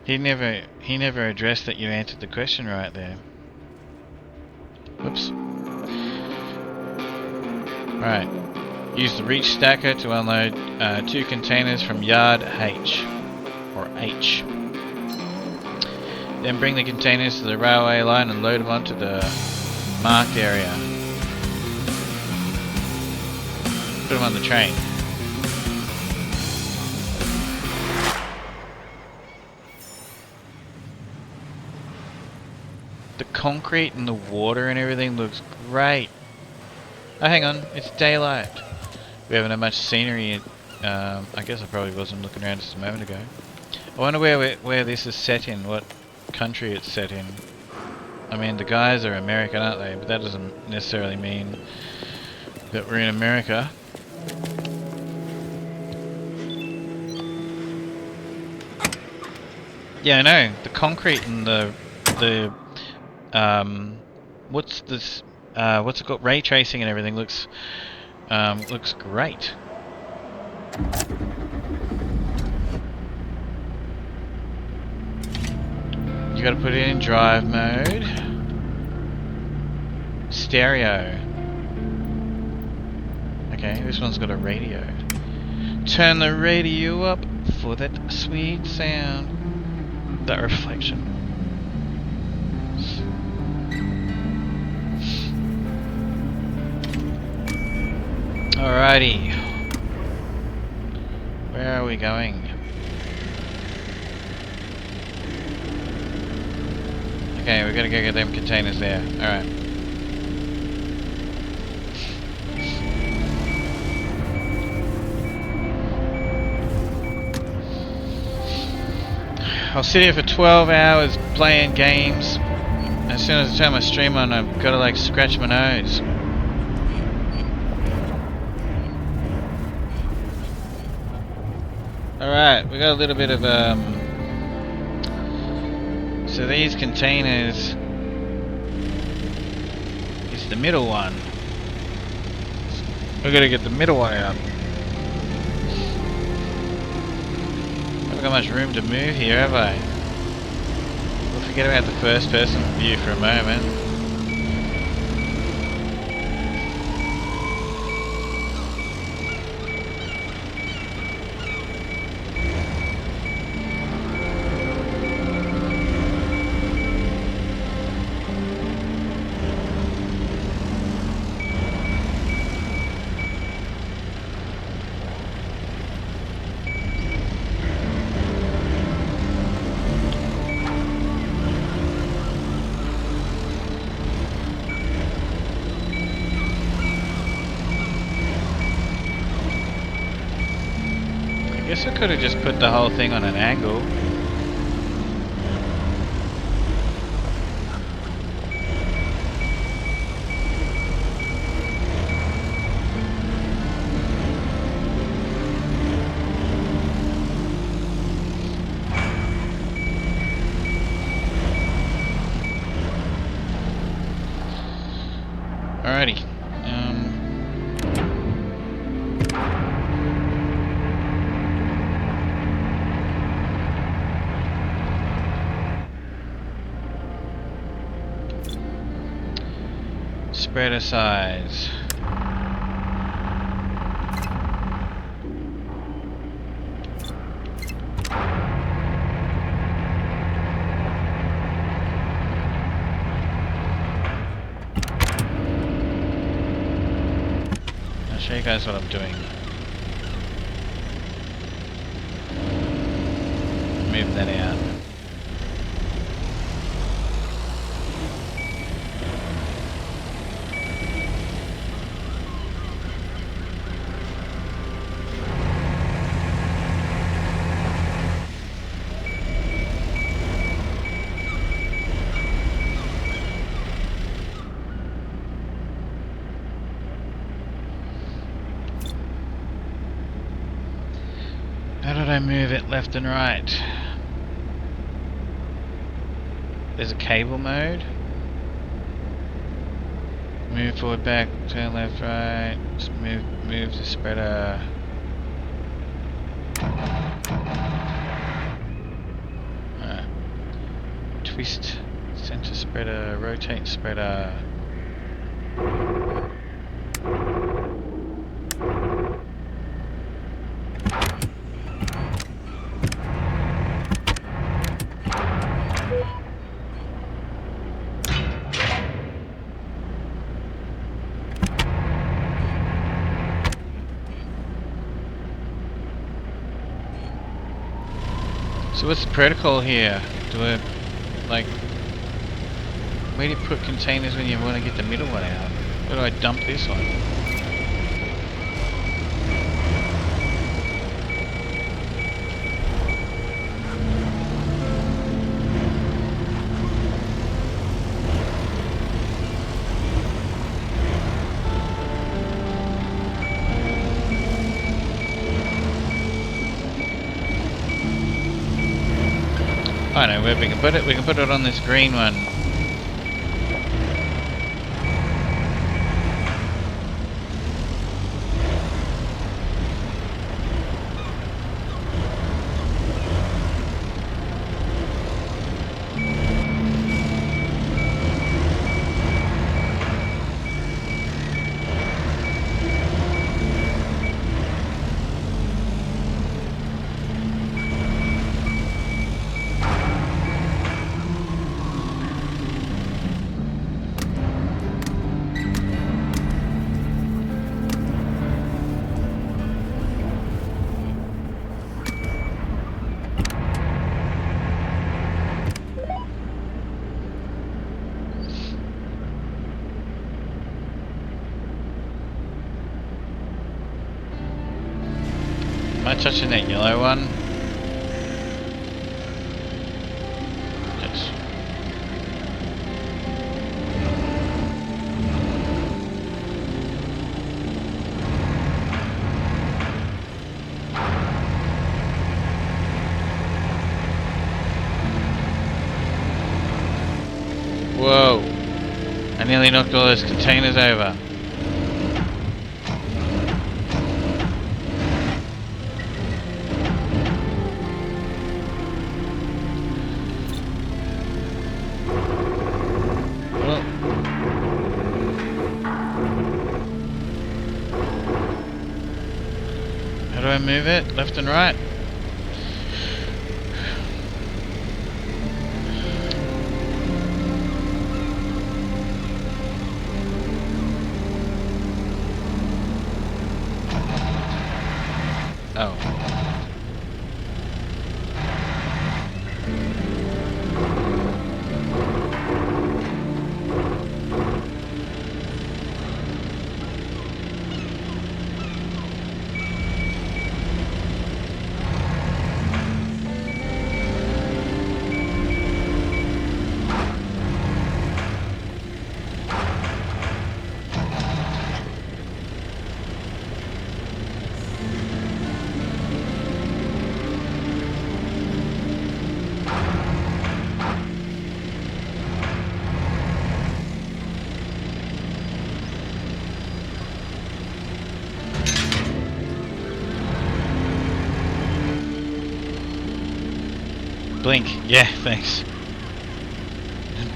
S3: He never addressed that you answered the question right there. Whoops. Right. Use the reach stacker to unload 2 containers from yard H, or H. Then bring the containers to the railway line and load them onto the marked area. Put them on the train. The concrete and the water and everything looks great. Oh, hang on, it's daylight. We haven't had much scenery. I guess I probably wasn't looking around just a moment ago. I wonder where this is set in, what country it's set in. I mean, the guys are American, aren't they? But that doesn't necessarily mean that we're in America. Yeah, I know. The concrete and the what's this? What's it called? Ray tracing and everything looks great. You gotta put it in drive mode. Stereo. Okay, this one's got a radio. Turn the radio up for that sweet sound. That reflection. Alrighty. Where are we going? Okay, we gotta go get them containers there. Alright. I'll sit here for 12 hours playing games. As soon as I turn my stream on, I've gotta like scratch my nose. Alright, we got a little bit of so these containers is the middle one. We gotta get the middle one out. Haven't got much room to move here, have I? We'll forget about the first person view for a moment. I guess I could have just put the whole thing on an angle. Alrighty. Spreader size. I'll show you guys what I'm doing. Move that out. How did I move it left and right? There's a cable mode. Move forward, back, turn left, right. Just move the spreader. Twist, center spreader, rotate spreader. So what's the protocol here? Do I, like, where do you put containers when you want to get the middle one out? Where do I dump this one? I know where we can put it. We can put it on this green one. Am I touching that yellow one? Yes. Whoa! I nearly knocked all those containers over. How do I move it? Left and right? Oh. Blink. Yeah, thanks.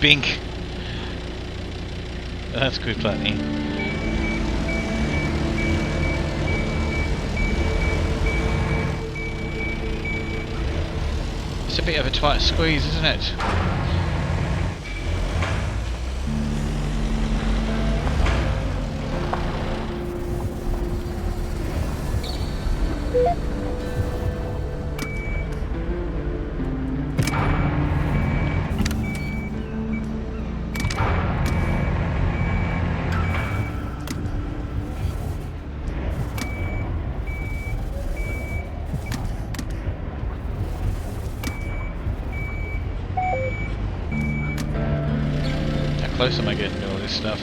S3: Bink. That's good, Platney. It's a bit of a tight squeeze, isn't it? How close am I getting to all this stuff?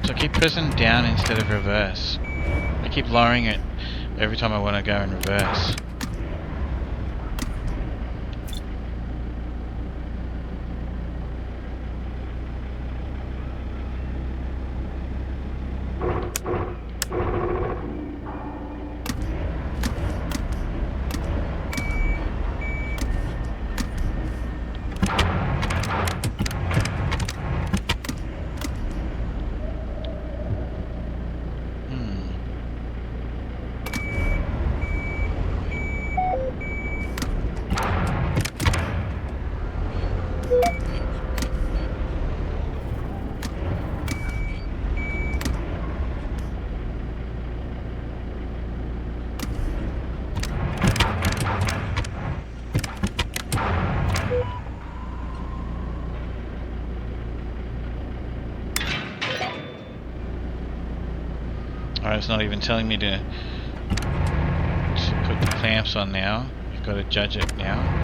S3: So I keep pressing down instead of reverse. I keep lowering it every time I want to go in reverse. Alright, it's not even telling me to put the clamps on now. You've got to judge it now.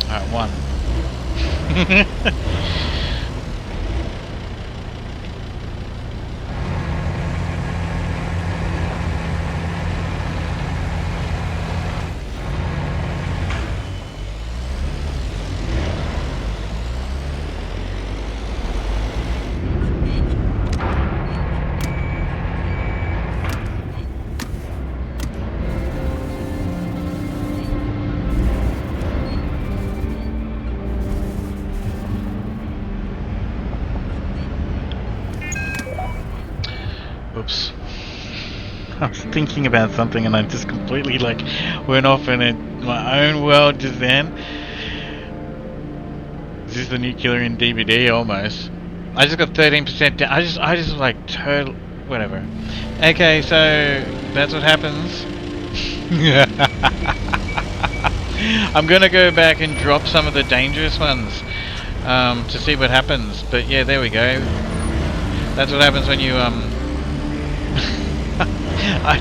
S3: Alright, one. Oops. I was thinking about something and I just completely went off in my own world just then. Is this the nuclear in DVD almost? I just got 13% down. I just like total whatever. Okay, so that's what happens. I'm gonna go back and drop some of the dangerous ones to see what happens. But yeah, there we go. That's what happens when you I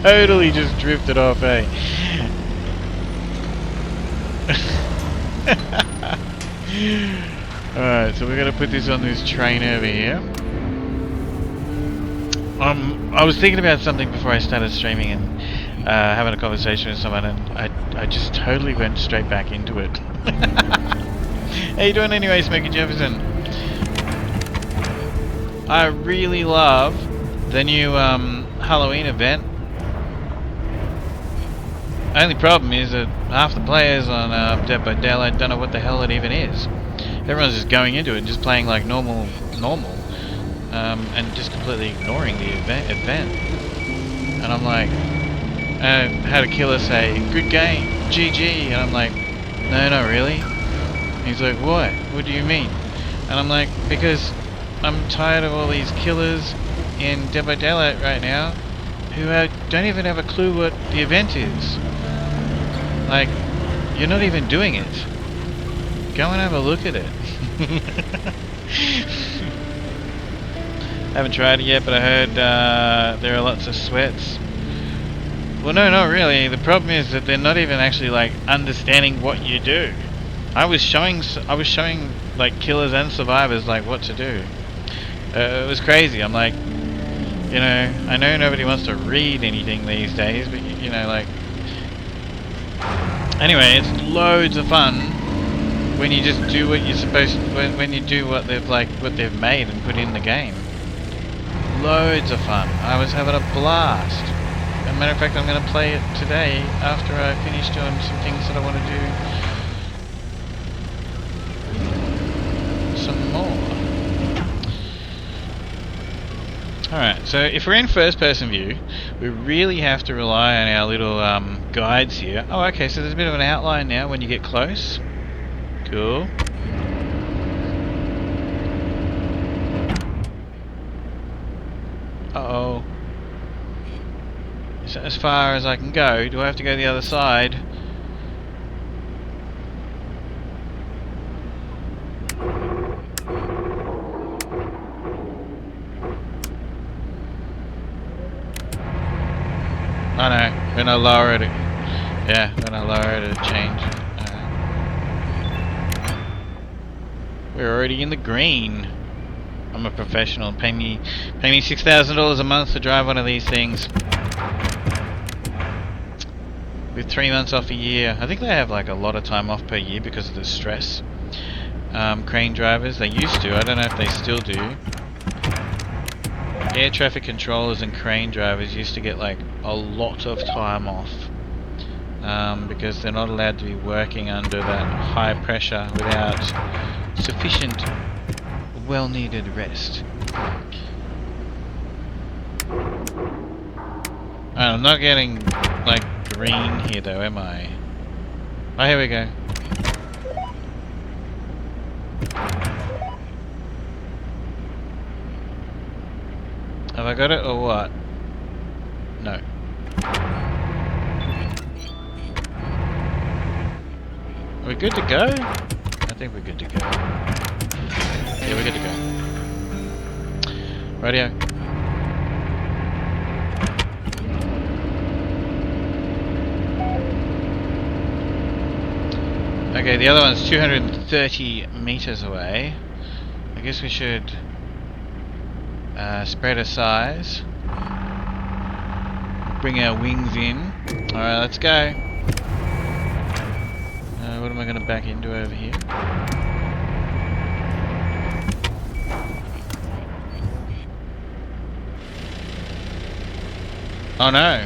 S3: totally just drifted off, eh? Alright, so we're gonna put this on this train over here. I was thinking about something before I started streaming and having a conversation with someone, and I just totally went straight back into it. How you doing anyway, Smokey Jefferson? I really love the new Halloween event. Only problem is that half the players on Dead by Daylight don't know what the hell it even is. Everyone's just going into it and just playing like normal, and just completely ignoring the event. And I'm like, had a killer say, "Good game, GG," and I'm like, "No, not really." And he's like, "What? What do you mean?" And I'm like, "Because I'm tired of all these killers in Dead by Daylight right now who don't even have a clue what the event is. Like, you're not even doing it. Go and have a look at it." Haven't tried it yet, but I heard there are lots of sweats. Well, no, not really. The problem is that they're not even actually like understanding what you do. I was showing like killers and survivors like what to do. It was crazy. I'm like, you know, I know nobody wants to read anything these days, but you know, like, anyway, it's loads of fun when you just do what you're supposed to, when you do what they've made and put in the game. Loads of fun. I was having a blast. As a matter of fact, I'm going to play it today after I finish doing some things that I want to do some more. Alright, so if we're in first person view, we really have to rely on our little guides here. Oh, okay, so there's a bit of an outline now when you get close. Cool. Uh-oh. Is that as far as I can go? Do I have to go the other side? Oh no, when I lower it, yeah, when I lower it, it changed. We're already in the green. I'm a professional. Pay me $6,000 a month to drive one of these things. With 3 months off a year. I think they have like a lot of time off per year because of the stress. Crane drivers, they used to. I don't know if they still do. Air traffic controllers and crane drivers used to get like a lot of time off. Because they're not allowed to be working under that high pressure without sufficient well-needed rest. I'm not getting like green here though, am I? Oh, here we go. Have I got it or what? No. Are we good to go? I think we're good to go. Yeah, we're good to go. Radio. Okay, the other one's 230 meters away. I guess we should spread our size. Bring our wings in. Alright, let's go. What am I going to back into over here? Oh no!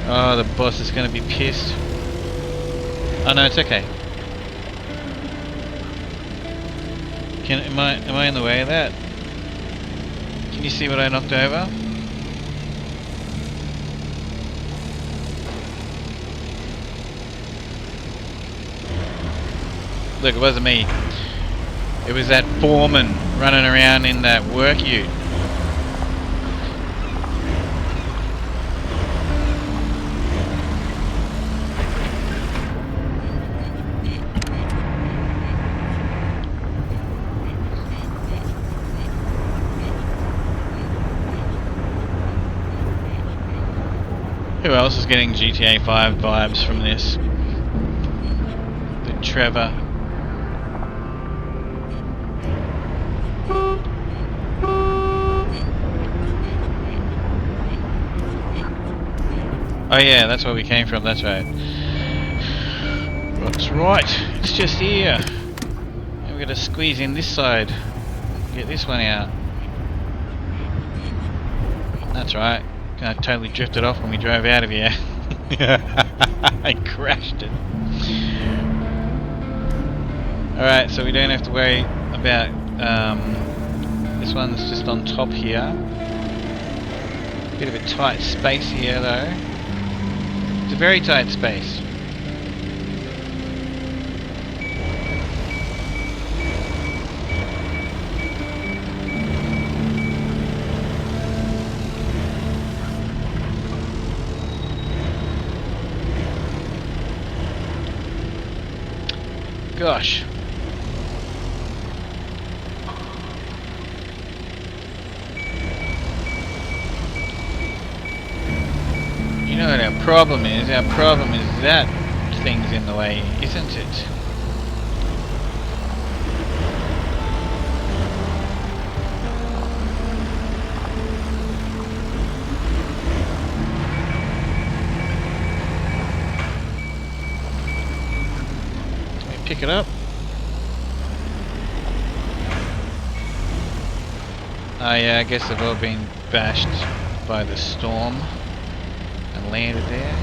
S3: Oh, the boss is going to be pissed. Oh no, it's okay. Am I in the way of that? Can you see what I knocked over? Look, it wasn't me. It was that foreman running around in that work ute. Who else is getting GTA 5 vibes from this? The Trevor. Oh yeah, that's where we came from, that's right. That's right, it's just here. And we're gonna squeeze in this side. Get this one out. That's right. I totally drifted off when we drove out of here. I crashed it. Alright, so we don't have to worry about this one's just on top here. Bit of a tight space here though. It's a very tight space. Gosh. You know what our problem is? Our problem is that thing's in the way, isn't it? Pick it up. Oh yeah, I guess they've all been bashed by the storm and landed there.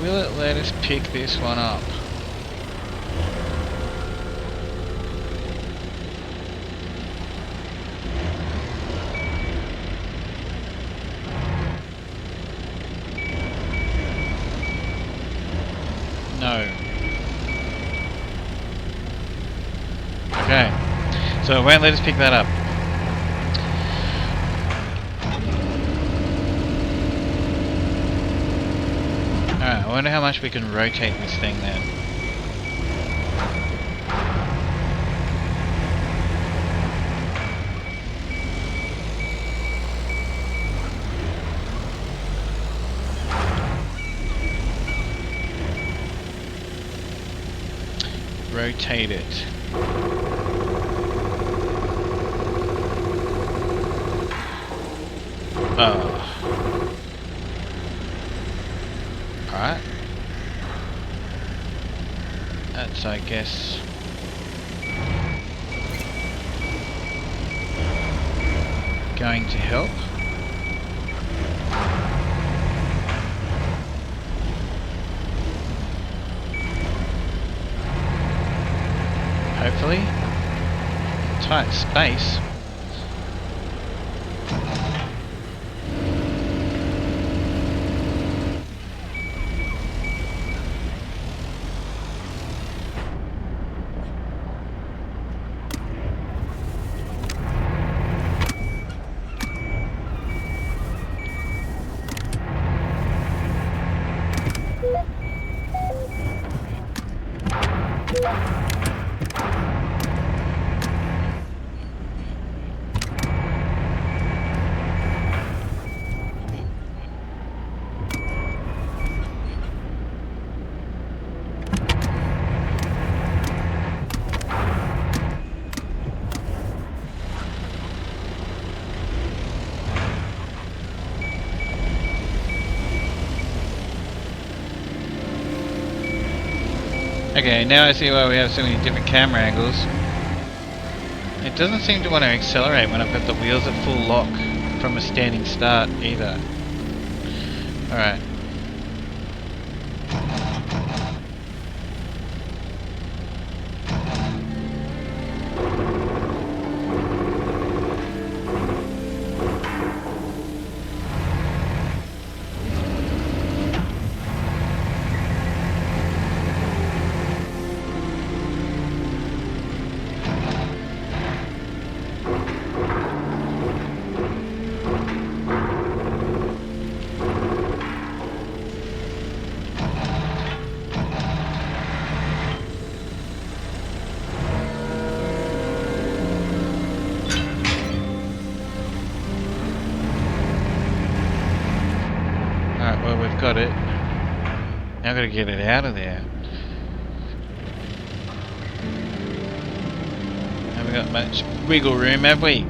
S3: Will it let us pick this one up? No. Okay. So it won't let us pick that up. Alright, I wonder how much we can rotate this thing then. Rotate it. Oh. Alright. That's, I guess, going to help. Hopefully. Tight space. Okay, now I see why we have so many different camera angles. It doesn't seem to want to accelerate when I've got the wheels at full lock from a standing start either. Alright. Alright, well we've got it. Now I've got to get it out of there. Haven't got much wiggle room, have we?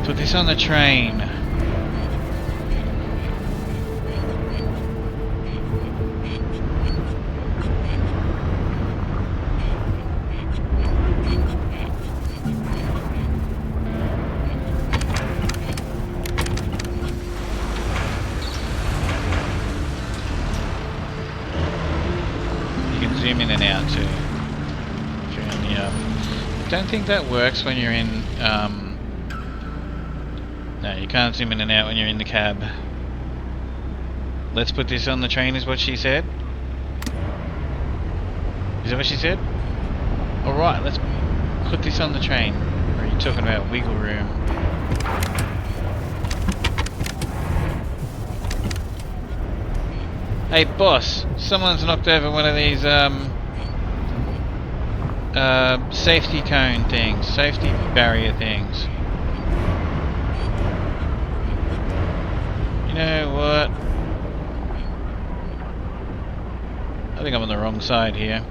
S3: Put this on the train. You can zoom in and out too. If you're in the, I don't think that works when you're in no, you can't zoom in and out when you're in the cab. Let's put this on the train is what she said. Is that what she said? Alright, let's put this on the train. Or are you talking about wiggle room? Hey boss, someone's knocked over one of these safety cone things, safety barrier things. You know what? I think I'm on the wrong side here.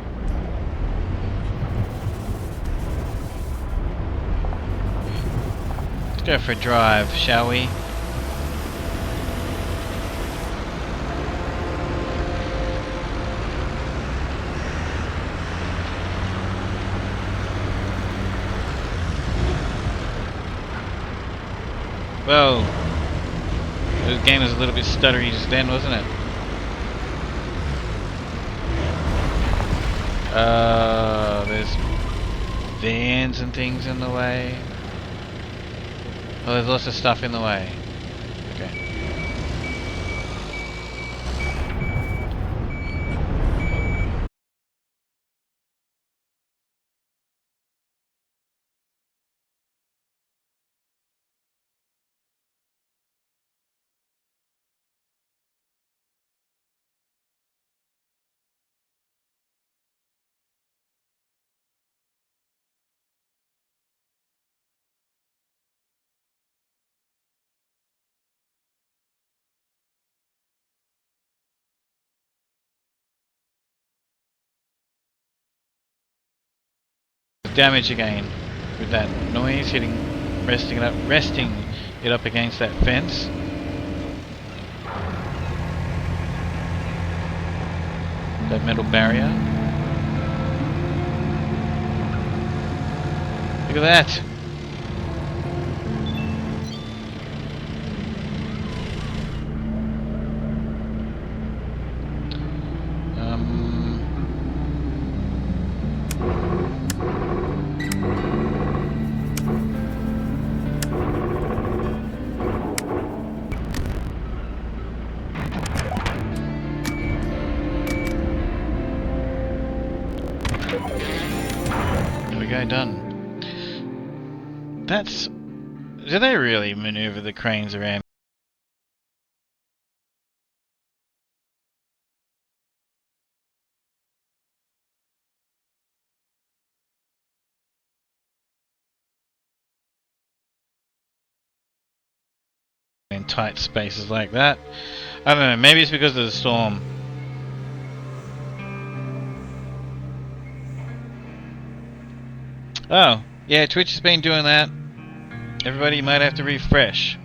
S3: Let's go for a drive, shall we? Well, the game was a little bit stuttery just then, wasn't it? There's vans and things in the way. Oh, there's lots of stuff in the way. Okay. Damage again with that noise resting it up against that fence. That metal barrier. Look at that. we go, done. That's... Do they really maneuver the cranes around? In tight spaces like that? I don't know, maybe it's because of the storm. Oh, yeah, Twitch has been doing that. Everybody might have to refresh.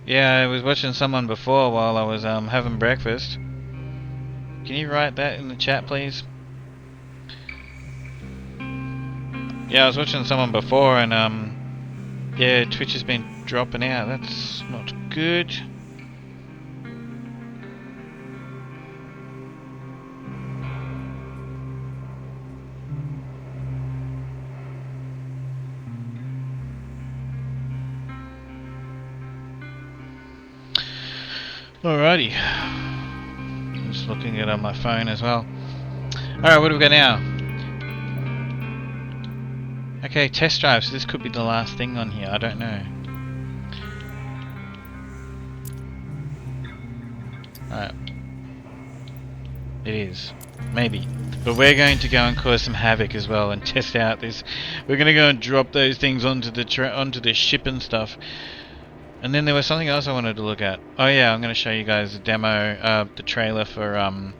S3: Yeah, I was watching someone before while I was having breakfast. Can you write that in the chat, please? Yeah, I was watching someone before and yeah, Twitch has been dropping out. That's not good. Alrighty. I'm just looking at it on my phone as well. Alright, what do we got now? Okay, test drive, so this could be the last thing on here, I don't know. Alright. It is. Maybe. But we're going to go and cause some havoc as well and test out this. We're going to go and drop those things onto the ship and stuff. And then there was something else I wanted to look at. Oh yeah, I'm going to show you guys a demo, the trailer for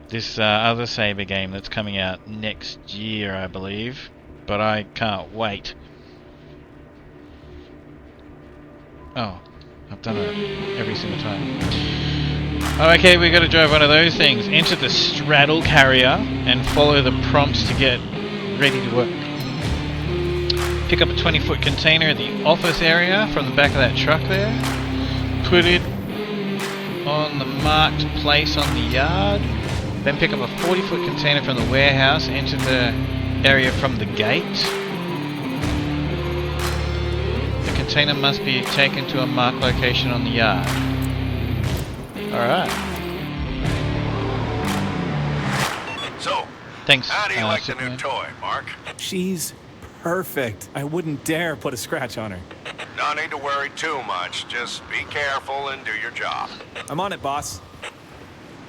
S3: this other Saber game that's coming out next year, I believe. But I can't wait. Oh, I've done it every single time. Oh, okay, we got to drive one of those things. Enter the straddle carrier and follow the prompts to get ready to work. Pick up a 20-foot container at the office area from the back of that truck there. Put it on the marked place on the yard. Then pick up a 40-foot container from the warehouse. Enter the area from the gate. The container must be taken to a marked location on the yard. Alright.
S4: So,
S3: thanks.
S4: how do you like the
S3: Superman.
S4: new toy, Mark?
S10: She's perfect. I wouldn't dare put a scratch on her.
S4: No need to worry too much. Just be careful and do your job.
S10: I'm on it, boss.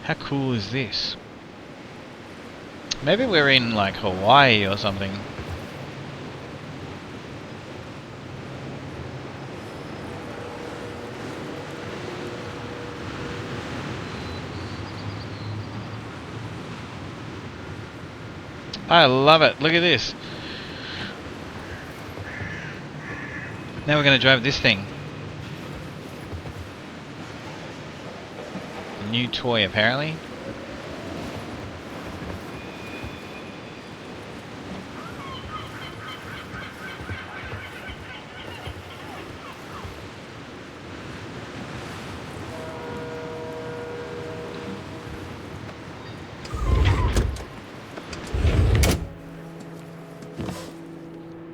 S3: How cool is this? Maybe we're in like Hawaii or something. I love it. Look at this. Now we're going to drive this thing. A new toy, apparently.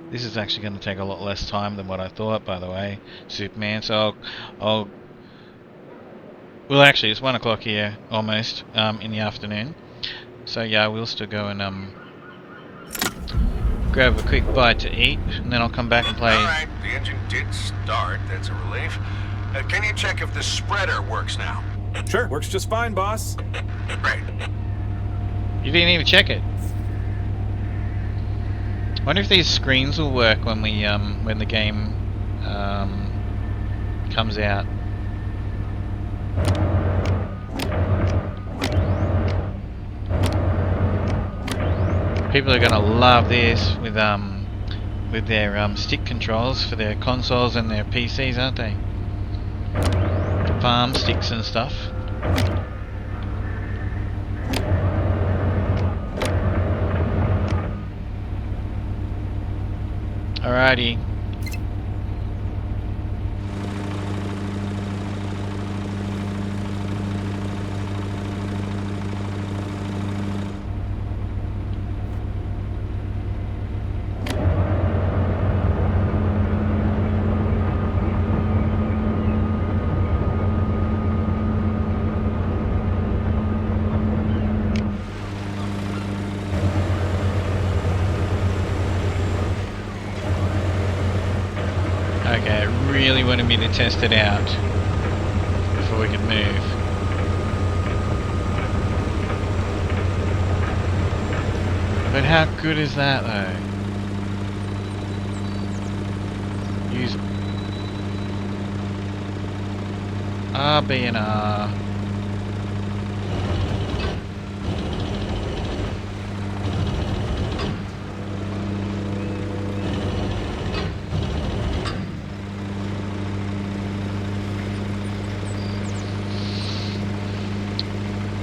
S3: This is actually going to take a lot less time than what I thought, by the way, Superman. So I'll well, actually, it's 1 o'clock here, almost, in the afternoon. So yeah, we'll still go and grab a quick bite to eat, and then I'll come back and play.
S4: Alright, the engine did start. That's a relief. Can you check if the spreader works now?
S10: Sure, works just fine, boss.
S4: Great.
S3: You didn't even check it. Wonder if these screens will work when we when the game comes out. People are gonna love this with their stick controls for their consoles and their PCs, aren't they? Farm sticks and stuff. Alrighty. wanted me to test it out before we could move. But how good is that though? Use RB and R.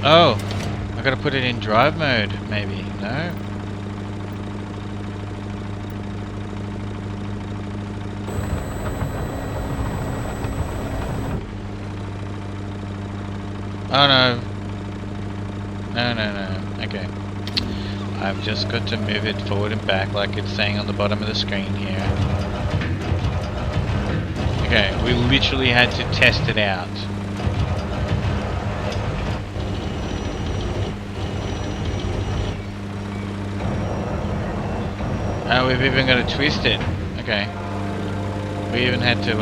S3: Oh, I gotta put it in drive mode, maybe. No? Oh no. No. Okay. I've just got to move it forward and back like it's saying on the bottom of the screen here. Okay, we literally had to test it out. Oh, we've even got to twist it. Okay. We even had to,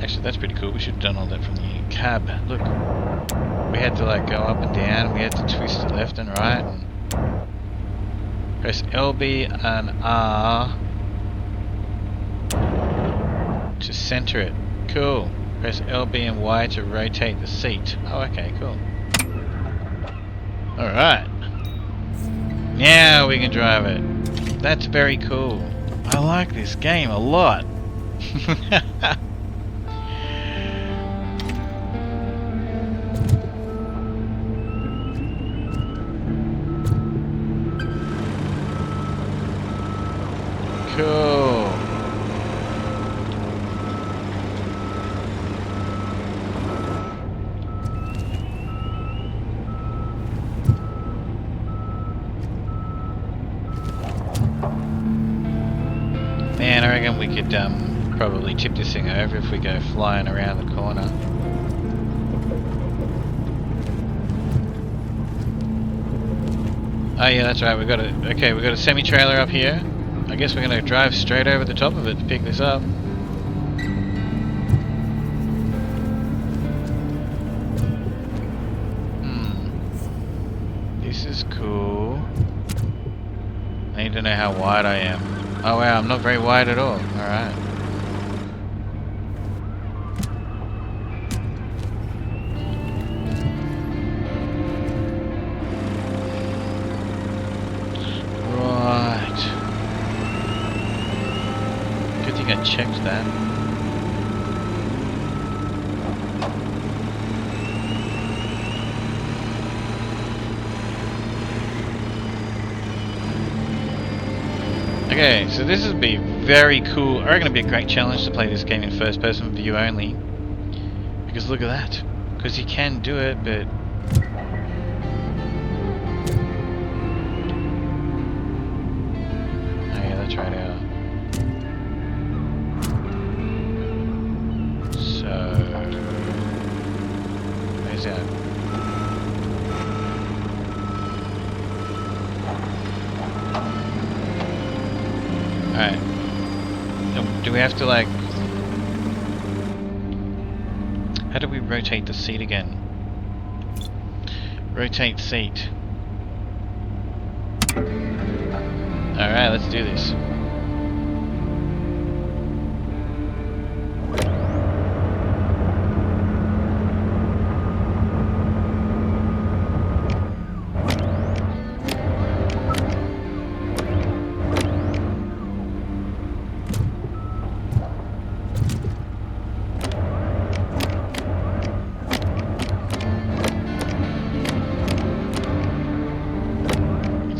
S3: Actually, that's pretty cool. We should have done all that from the cab. Look. We had to, like, go up and down. We had to twist it left and right. And press LB and R to center it. Cool. Press LB and Y to rotate the seat. Oh, okay, cool. Alright. Now we can drive it. That's very cool. I like this game a lot. Cool. Man, I reckon we could probably tip this thing over if we go flying around the corner. Oh yeah, that's right. We got a semi-trailer up here. I guess we're gonna drive straight over the top of it to pick this up. This is cool. I need to know how wide I am. Oh wow, I'm not very wide at all. Alright. Right. Good thing I checked that. Okay, so this would be very cool. I reckon it'd be a great challenge to play this game in first person view only. Because look at that. Because you can do it, but... Oh yeah, that's right out. So... Where's that? Alright. Do we have to like... How do we rotate the seat again? Rotate seat. Alright, let's do this.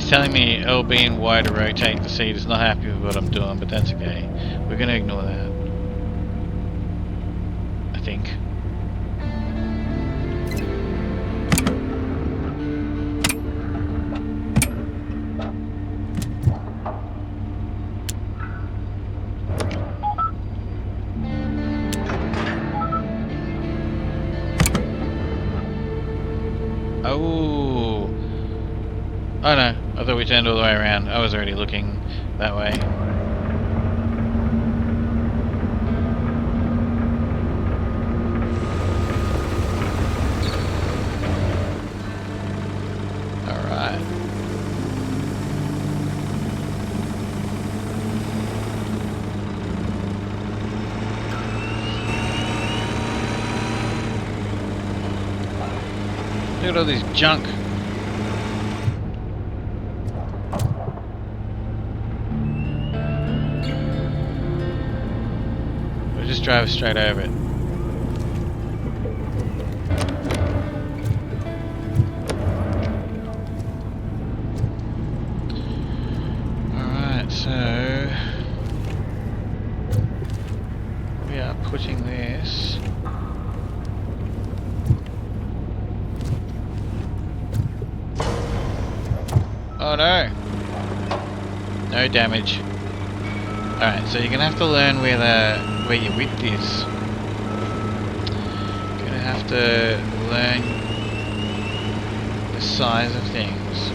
S3: Telling me LB and Y to rotate the seat. Is not happy with what I'm doing, but that's okay. We're gonna ignore that. I think. Oh. Oh no. I thought we turned all the way around. I was already looking that way. Alright. Look at all this junk. We'll just drive straight over it. Alright, so we are putting this oh no! No damage. Alright, so you're gonna have to learn where your width is. You're gonna have to learn the size of things.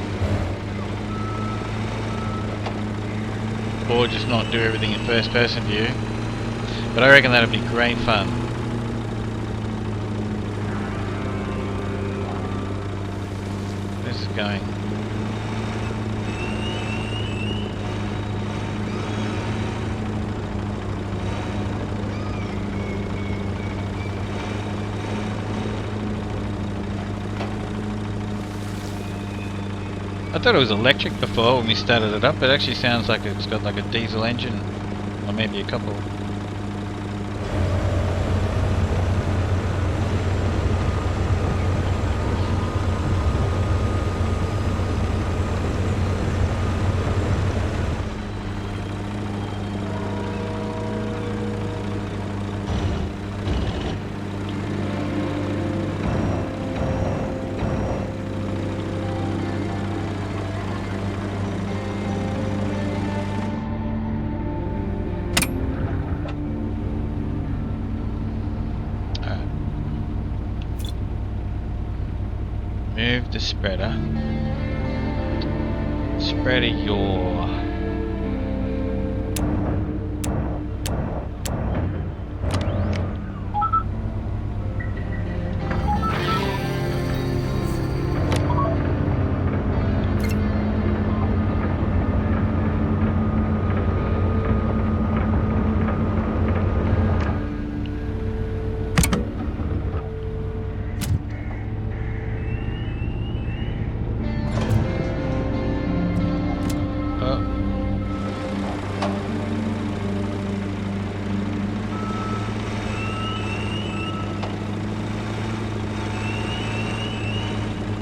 S3: Or just not do everything in first person view. But I reckon that'd be great fun. Where's it going? I thought it was electric before when we started it up. It actually sounds like it's got like a diesel engine, or maybe a couple. Move the spreader. Spreader yaw.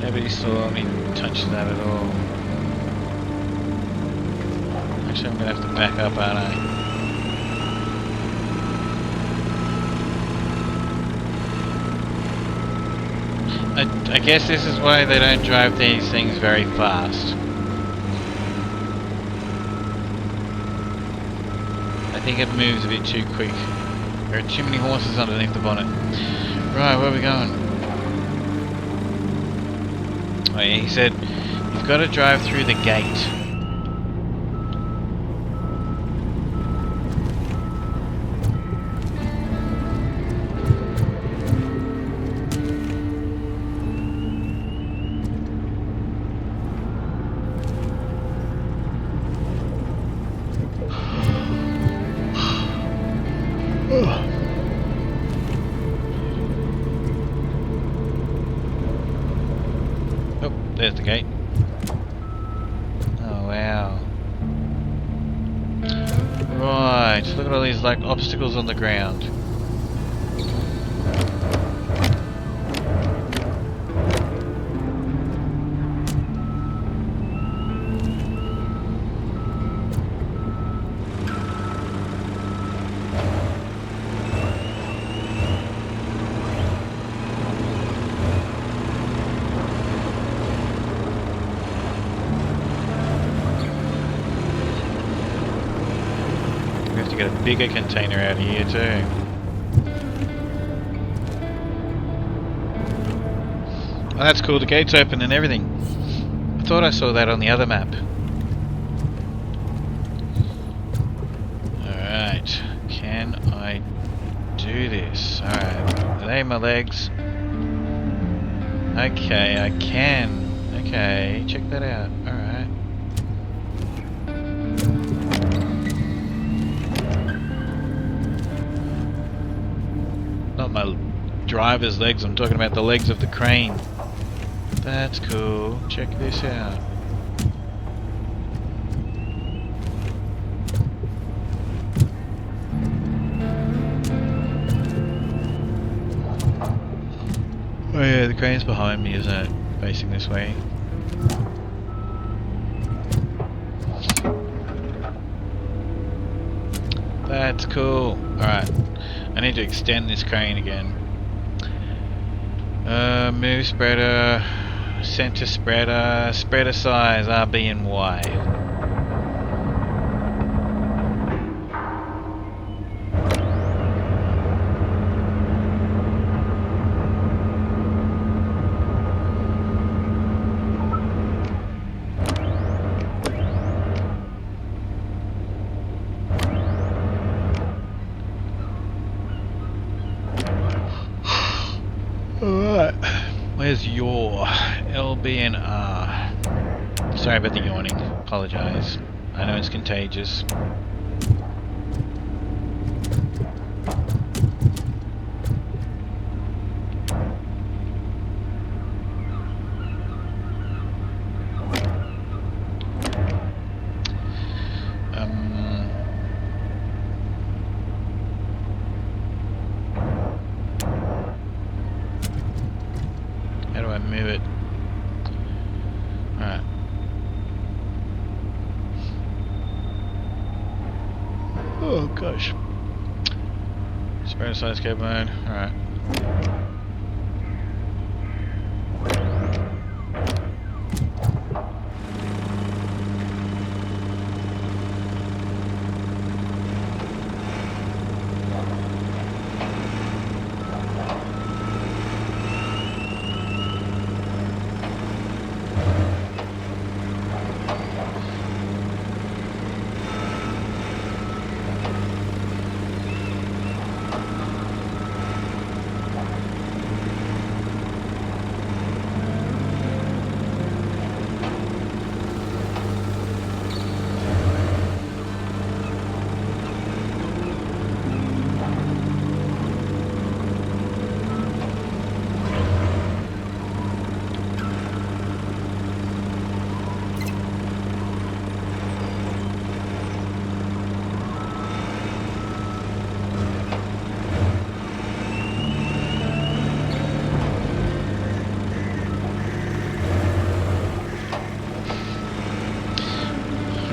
S3: Nobody saw me touch that at all. Actually, I'm gonna have to back up, aren't I? I guess this is why they don't drive these things very fast. I think it moves a bit too quick. There are too many horses underneath the bonnet. Right, where are we going? Oh yeah, he said you've got to drive through the gate. There's the gate. Oh wow. Right, look at all these like obstacles on the ground. Get a bigger container out of here too. Oh, that's cool, the gate's open and everything. I thought I saw that on the other map. Alright, can I do this? Alright, are they my legs? Okay, I can. Okay, check that out. Alright. Not my driver's legs, I'm talking about the legs of the crane. That's cool. Check this out. Oh yeah, the crane's behind me, isn't it? Facing this way. That's cool. Alright. I need to extend this crane again. Move spreader, center spreader, spreader size RB and Y. Alright, where's your LB and R? Sorry about the yawning, apologise. I know it's contagious. How do I move it? Alright. Oh gosh. Spreader size cable mode. Alright.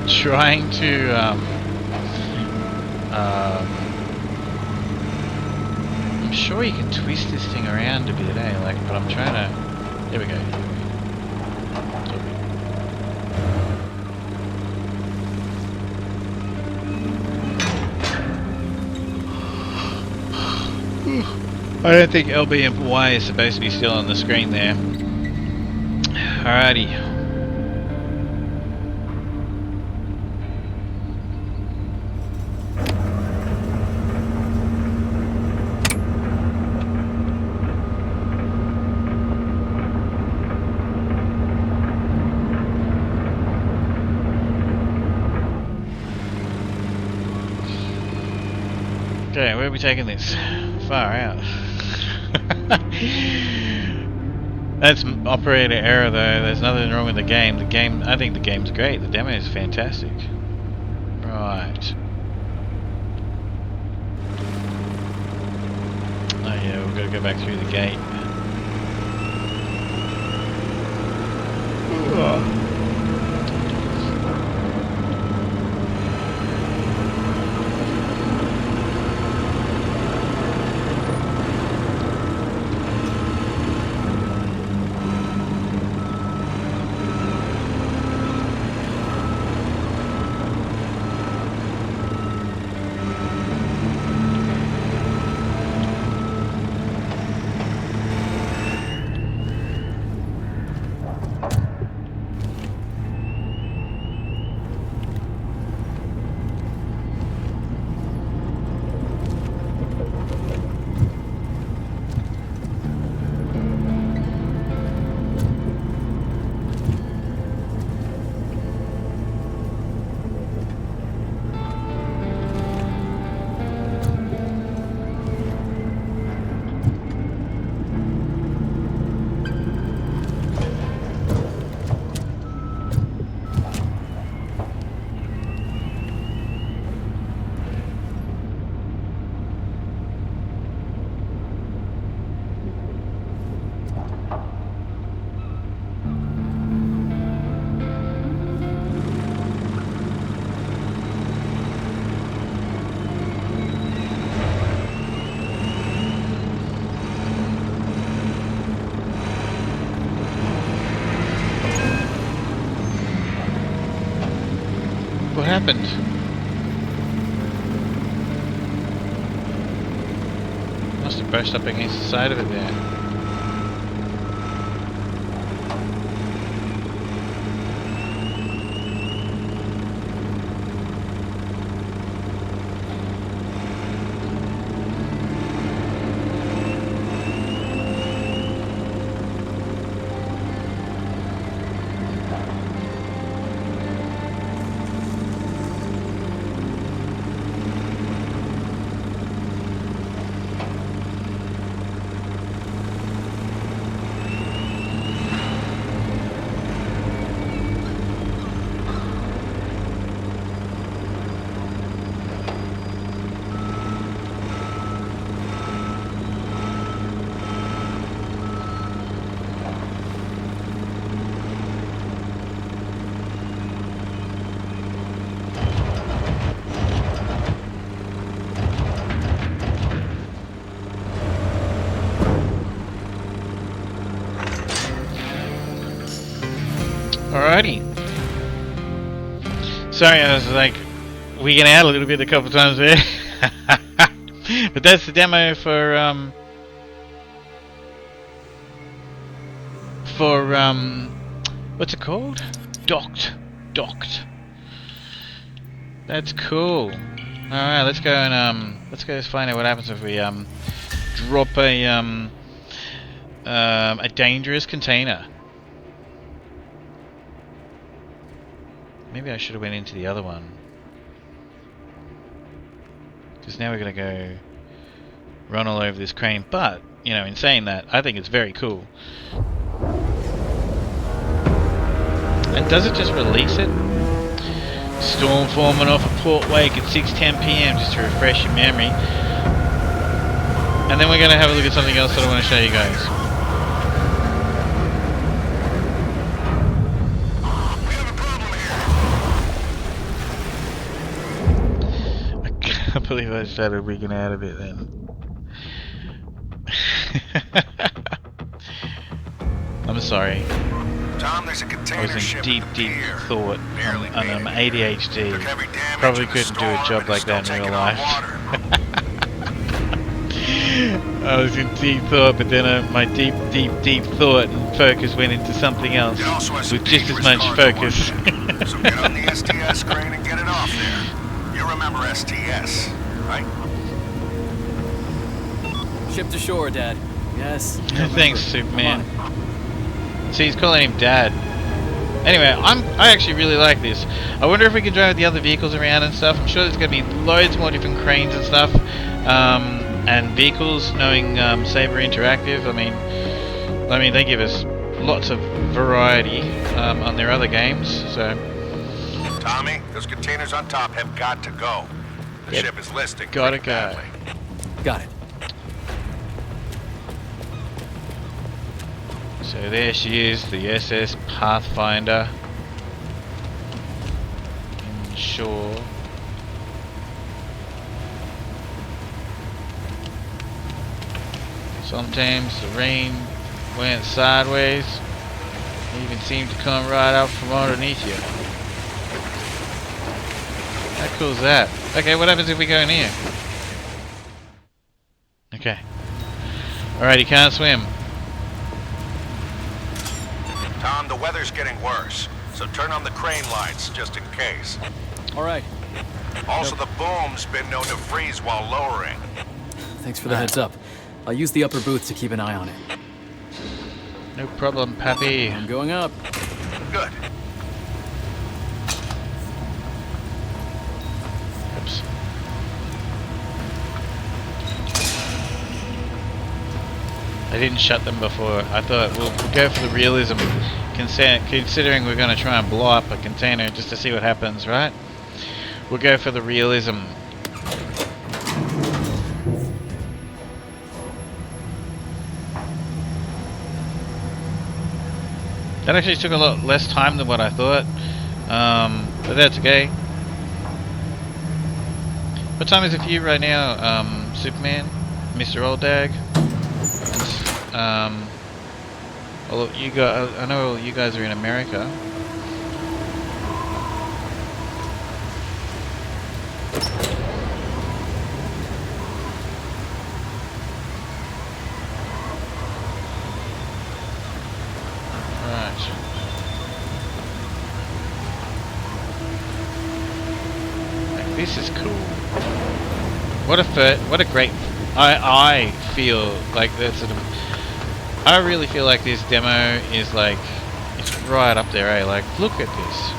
S3: Trying to I'm sure you can twist this thing around a bit, eh? Like, but I'm trying to. There we go. I don't think LB and Y is supposed to be still on the screen there. Alrighty. Okay, where are we taking this? Far out. That's operator error though. There's nothing wrong with the game. I think the game's great. The demo is fantastic. Right. Oh yeah, we've got to go back through the gate. Oh. happened? Must have brushed up against the side of it there. Alrighty. Sorry, I was like wigging out a little bit a couple times there. But that's the demo for what's it called? Docked. That's cool. Alright, let's go and let's find out what happens if we drop a dangerous container. Maybe I should have went into the other one. Because now we're going to go run all over this crane. But, you know, in saying that, I think it's very cool. And does it just release it? Storm forming off a port wake at 6:10 PM, just to refresh your memory. And then we're going to have a look at something else that I want to show you guys. I believe I started wigging out of it then. I'm sorry.
S4: Tom, there's a container
S3: I was in
S4: ship
S3: deep
S4: here.
S3: thought. I'm ADHD.
S4: Took heavy damage
S3: Probably
S4: in the
S3: couldn't do a
S4: storm
S3: job
S4: and
S3: like
S4: is still
S3: that in real
S4: taking on
S3: life.
S4: water.
S3: I was in deep thought, but then my deep thought and focus went into something else
S4: It also has some
S3: with just as
S4: dangerous
S3: much
S4: cargo
S3: focus.
S4: on there. So get on the STS crane and get it off there. You remember STS, right?
S5: Ship to shore, Dad. Yes.
S3: Thanks, Superman. See, he's calling him Dad. Anyway, I actually really like this. I wonder if we can drive the other vehicles around and stuff. I'm sure there's going to be loads more different cranes and stuff, and vehicles. Knowing Saber Interactive, I mean they give us lots of variety on their other games. So,
S4: Tommy, those containers on top have got to go. The ship is listing.
S3: Gotta
S4: pretty
S3: go.
S4: badly.
S5: Got it.
S3: So there she is, the SS Pathfinder. Inshore. Sometimes the rain went sideways. It even seemed to come right up from underneath you. How cool is that? Okay, what happens if we go in here? Okay. Alright, you can't swim.
S4: Tom, the weather's getting worse, so turn on the crane lights just in case.
S5: All right.
S4: Also, the boom's been known to freeze while lowering.
S5: Thanks for the heads up. I'll use the upper booth to keep an eye on it.
S3: No problem, Pappy.
S5: I'm going up.
S4: Good.
S3: Oops. I didn't shut them before. I thought we'll go for the realism, considering we're going to try and blow up a container just to see what happens, right? We'll go for the realism. That actually took a lot less time than what I thought, but that's okay. What time is it for you right now, Superman? Mr. Old Dag? Well, I know you guys are in America. this is cool. What a great. I feel like that's sort of. I really feel like this demo is like, it's right up there, eh? Like, look at this.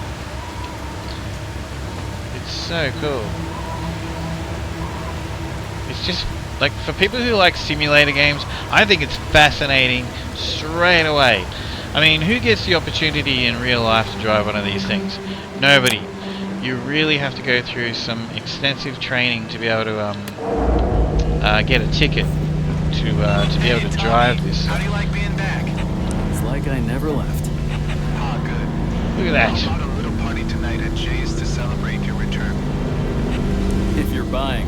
S3: It's so cool. It's just like, for people who like simulator games, I think it's fascinating straight away. I mean, who gets the opportunity in real life to drive one of these things? Nobody. You really have to go through some extensive training to be able to get a ticket to be able to drive this.
S9: How do you like being back?
S5: It's like I never left.
S9: Oh, good.
S3: Look at that.
S9: I bought a little party tonight at Jay's to celebrate your return.
S5: If you're buying.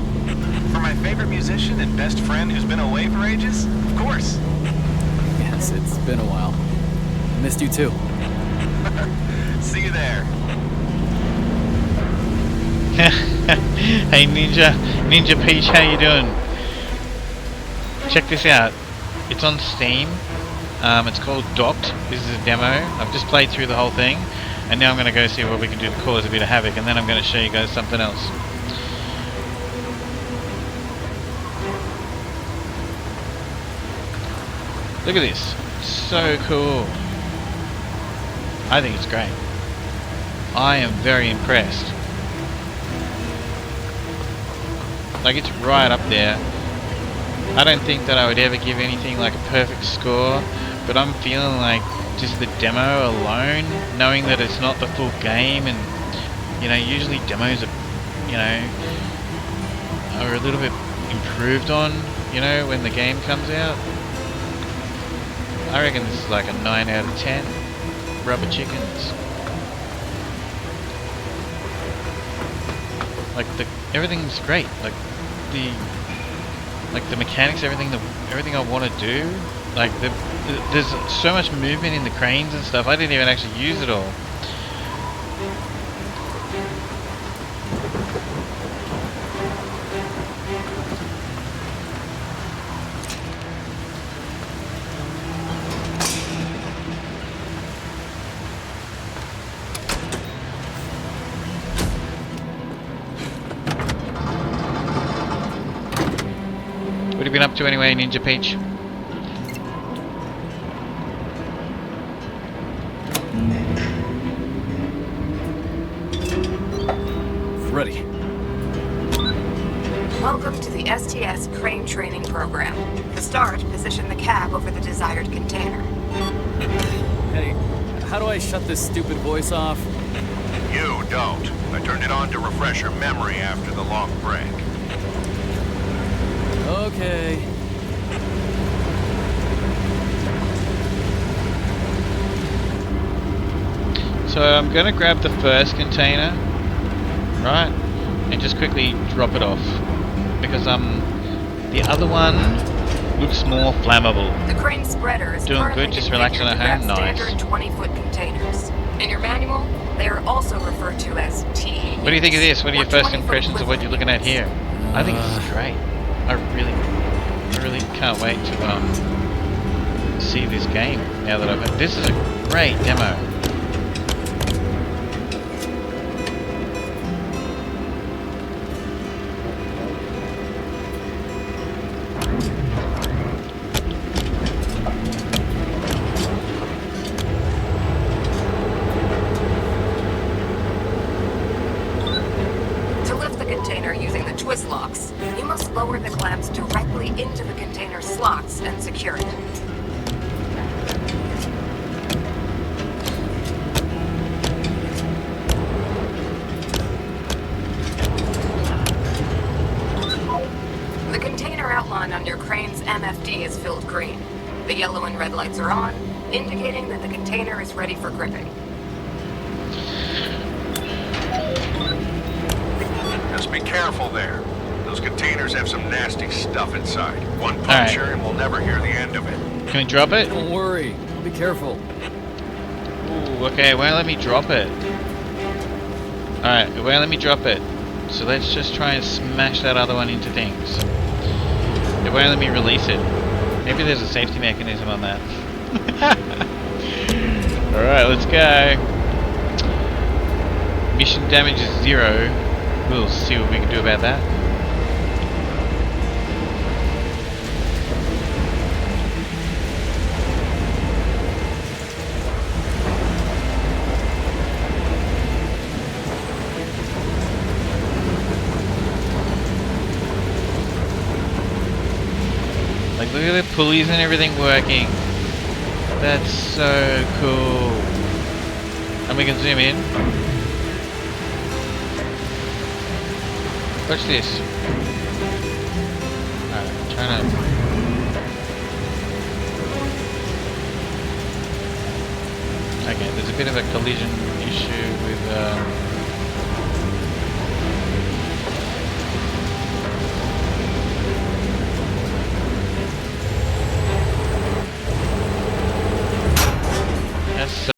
S9: For my favorite musician and best friend who's been away for ages? Of course.
S5: Yes, it's been a while. Missed you too.
S9: See you there.
S3: Hey Ninja Peach, how you doing? Check this out. It's on Steam. It's called Docked. This is a demo. I've just played through the whole thing, and now I'm going to go see what we can do to cause a bit of havoc, and then I'm going to show you guys something else. Look at this. So cool. I think it's great. I am very impressed. Like, it's right up there. I don't think that I would ever give anything like a perfect score, but I'm feeling like just the demo alone, knowing that it's not the full game, and you know, usually demos are, you know, are a little bit improved on, you know, when the game comes out. I reckon this is like a 9 out of 10. Rubber chickens. Like, everything's great. Like the mechanics, everything I want to do. Like, there's so much movement in the cranes and stuff. I didn't even actually use it all. What have you been up to anyway, Ninja Peach?
S5: Ready.
S7: Welcome to the STS Crane Training Program. To start, position the cab over the desired container.
S5: Hey, how do I shut this stupid voice off?
S4: You don't. I turned it on to refresh your memory after the long break.
S5: Okay.
S3: So I'm gonna grab the first container, right, and just quickly drop it off, because the other one looks more flammable.
S7: The crane spreader is
S3: Doing
S7: currently
S3: good, just relaxing at home, nice.
S7: Standard 20-foot containers. In your manual, they are also referred to as T.
S3: What do you think of this? What are your first impressions of what you're looking at here? I think this is great. I really can't wait to see this game now that I've had. This is a great demo.
S7: To lift the container using the twist locks, you must lower the clamps directly into the container slots and secure it. The container outline on your crane's MFD is filled green. The yellow and red lights are on, indicating that the container is ready for gripping.
S4: Just be careful there. Those containers have some nasty stuff inside. One puncture and we'll never hear the end of it.
S3: Can we drop it?
S5: Don't worry. Be careful.
S3: Ooh, okay, it won't let me drop it. Alright, it won't let me drop it. So let's just try and smash that other one into things. It won't let me release it. Maybe there's a safety mechanism on that. Alright, let's go. Mission damage is 0. We'll see what we can do about that. Like, look at the pulleys and everything working. That's so cool. And we can zoom in. Watch this. Alright, I'm trying to... Okay, there's a bit of a collision issue with... That's so...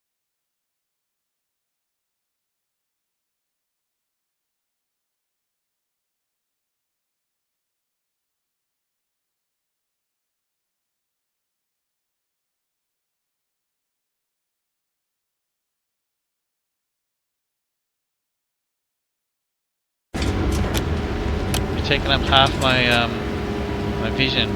S3: You're taking up half my my vision.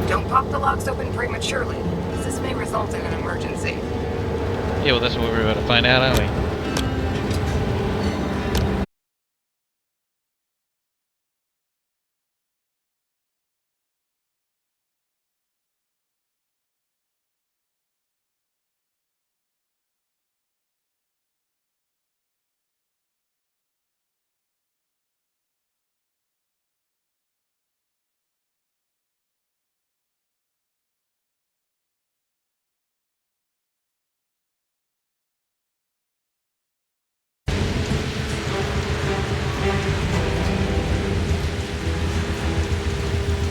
S7: Don't pop the locks open prematurely, as this may result in an emergency.
S3: Yeah, well that's what we're about to find out, aren't we?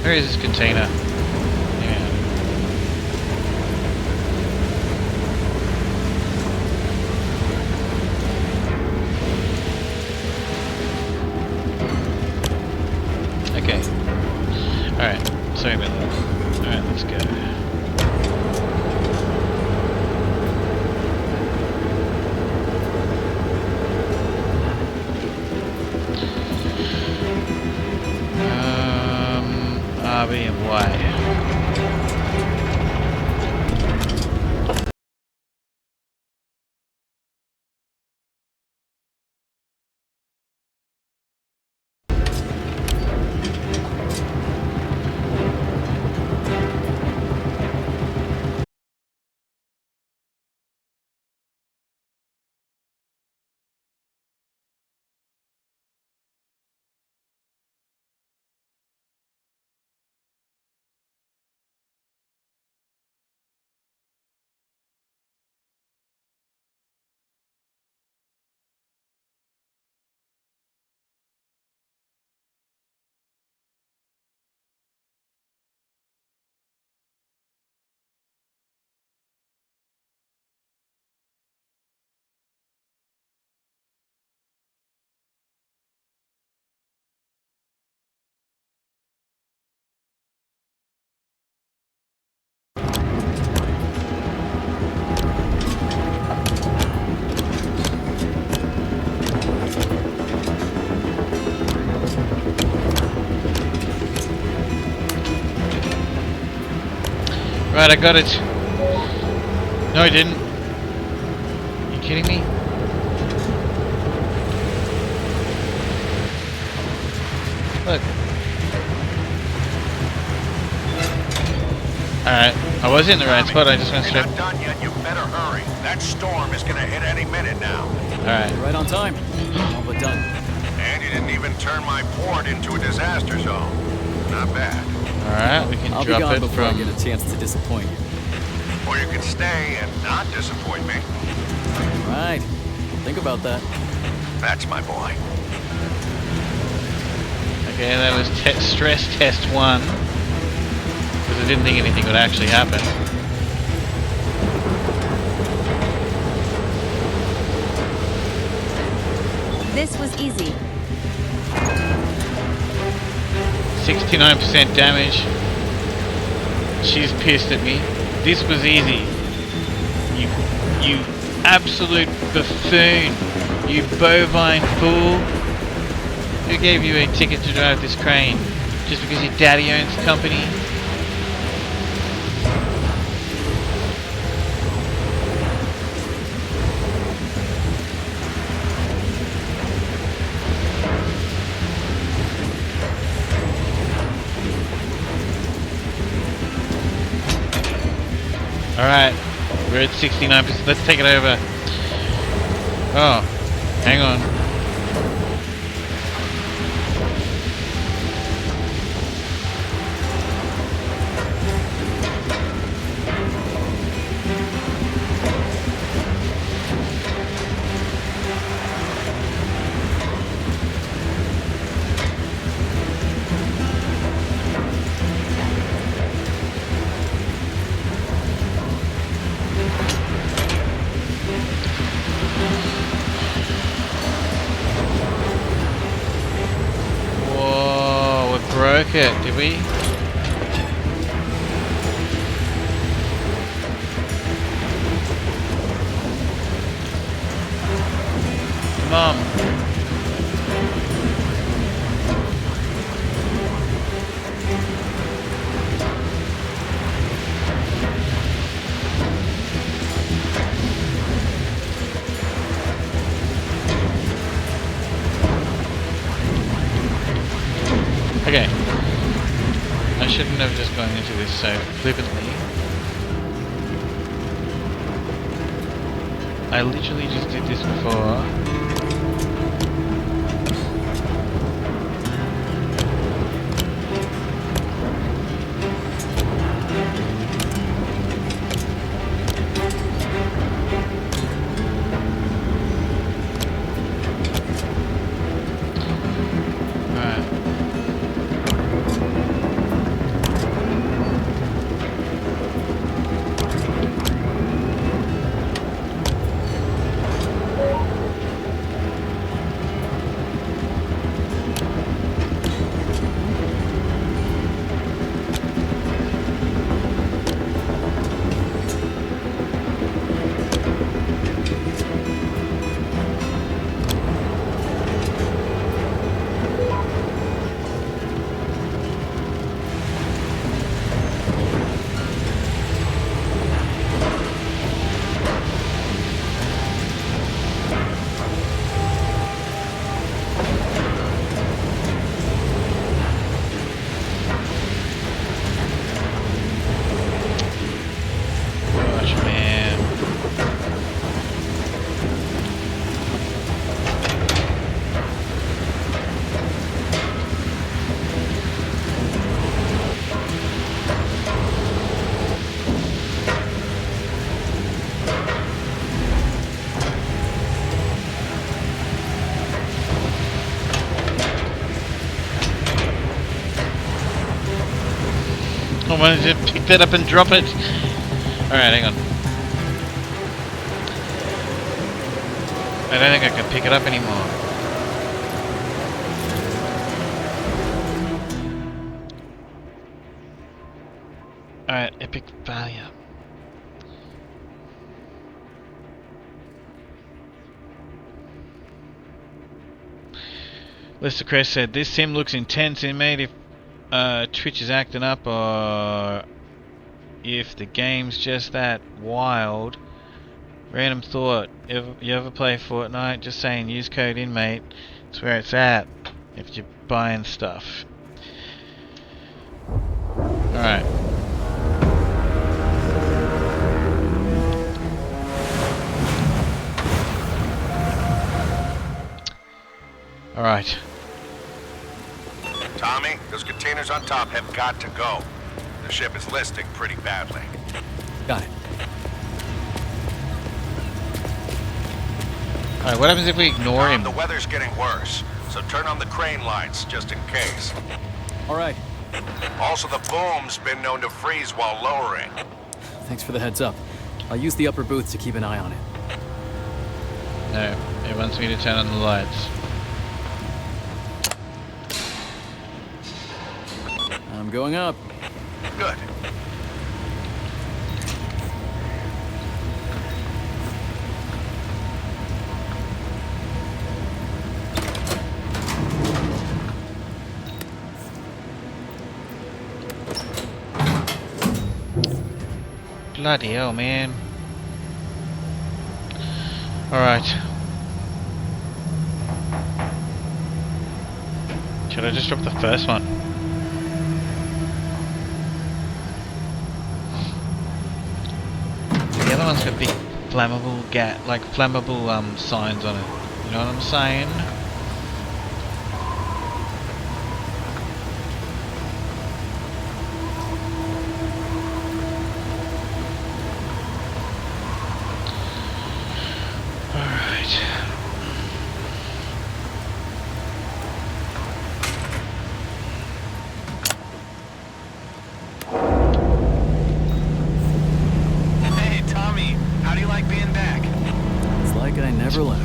S3: Where is this container? Yeah. Okay. Alright. Sorry about that. Alright, let's go. RB and Y. Right, I got it. No, I didn't. Are you kidding me? Look. Alright, I was in the right spot, I just went straight.
S4: You're not done yet, you better hurry. That storm is gonna hit any minute now.
S3: Alright.
S5: Right on time. All but done.
S4: And you didn't even turn my port into a disaster zone. Not bad.
S3: Alright, we can
S5: I'll be
S3: drop
S5: gone
S3: it
S5: before I
S3: from...
S5: get a chance to disappoint you.
S4: Or you can stay and not disappoint me.
S5: Right. Think about that.
S4: That's my boy.
S3: Okay, that was stress test 1. Because I didn't think anything would actually happen.
S11: This was easy.
S3: 69% damage. She's pissed at me. This was easy. You absolute buffoon. You bovine fool. Who gave you a ticket to drive this crane? Just because your daddy owns the company? Alright, we're at 69%. Let's take it over. Oh, hang on. Broke it, did we? Come on. Okay. I shouldn't have just gone into this so flippantly. I literally just did this before. I wanted to pick that up and drop it. Alright, hang on. I don't think I can pick it up anymore. Alright, epic failure. Lester Crest said, this sim looks intense, mate. If Twitch is acting up, or if the game's just that wild. Random thought, you ever play Fortnite? Just saying, use code INMATE. It's where it's at if you're buying stuff. Alright. Alright.
S4: Tommy, those containers on top have got to go. The ship is listing pretty badly.
S5: Got it.
S3: Alright, what happens if we ignore him?
S4: The weather's getting worse, so turn on the crane lights just in case.
S5: Alright.
S4: Also, the boom's been known to freeze while lowering.
S5: Thanks for the heads up. I'll use the upper booth to keep an eye on it.
S3: No, it wants me to turn on the lights.
S5: I'm going up.
S4: Good.
S3: Bloody hell, man. Alright. Should I just drop the first one? The other one's got big flammable flammable signs on it. You know what I'm saying?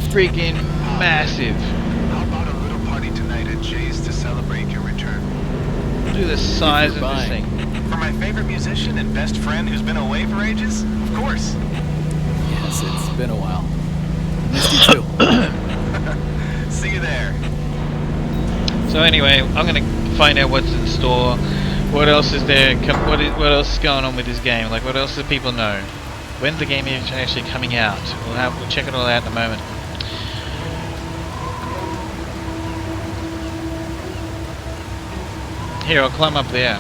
S3: Freaking massive.
S9: How about a little party tonight at Jay's to celebrate your return?
S3: Look at the size of this thing.
S9: For my favorite musician and best friend who's been away for ages? Of course.
S5: Yes, it's been a while. Missed you too.
S9: See you there.
S3: So anyway, I'm gonna find out what's in store. What else is there? What else is going on with this game? Like, what else do people know? When's the game actually coming out? We'll check it all out in a moment. Here, I'll climb up there.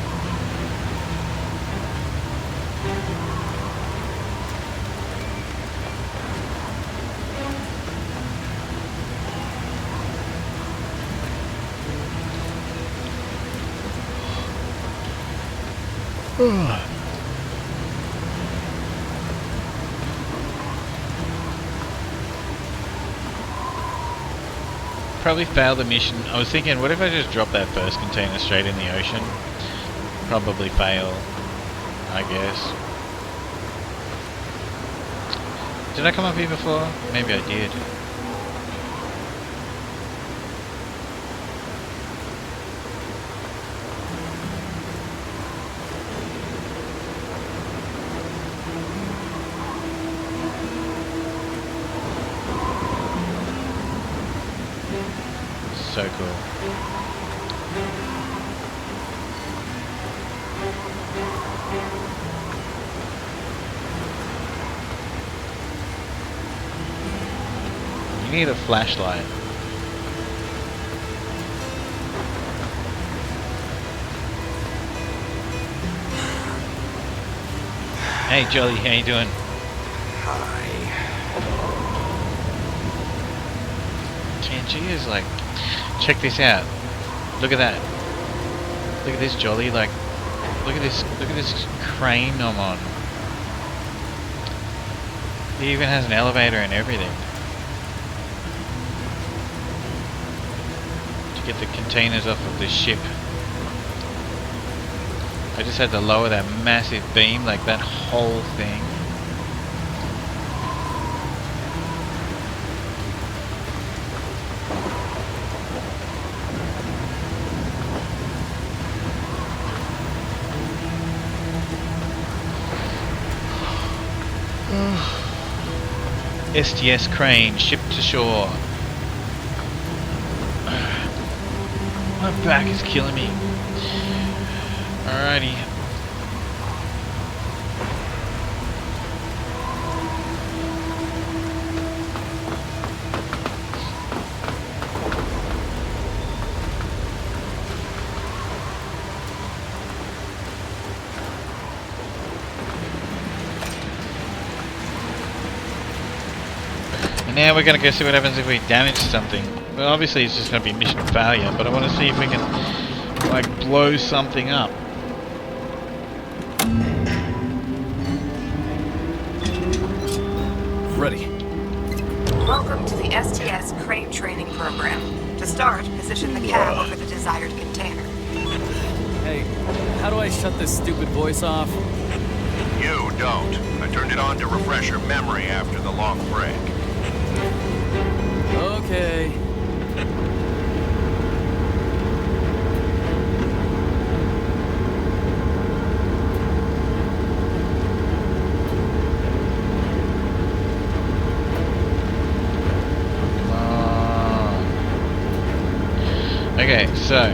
S3: Probably failed the mission. I was thinking, what if I just drop that first container straight in the ocean? Probably fail, I guess. Did I come up here before? Maybe I did. So cool. You need a flashlight. Hey Jolly, how you doing?
S4: Hi.
S3: Can't you like, check this out. Look at that. Look at this Jolly, like, look at this crane I'm on. It even has an elevator and everything. To get the containers off of the ship. I just had to lower that massive beam, like that whole thing. STS crane, ship to shore. My back is killing me. Alrighty. Now we're gonna go see what happens if we damage something. Well, obviously it's just gonna be mission failure, but I want to see if we can, like, blow something up.
S5: Ready.
S7: Welcome to the STS crane training program. To start, position the cab over the desired container.
S5: Hey, how do I shut this stupid voice off?
S4: You don't. I turned it on to refresh your memory after the long break.
S5: Okay.
S3: Okay, so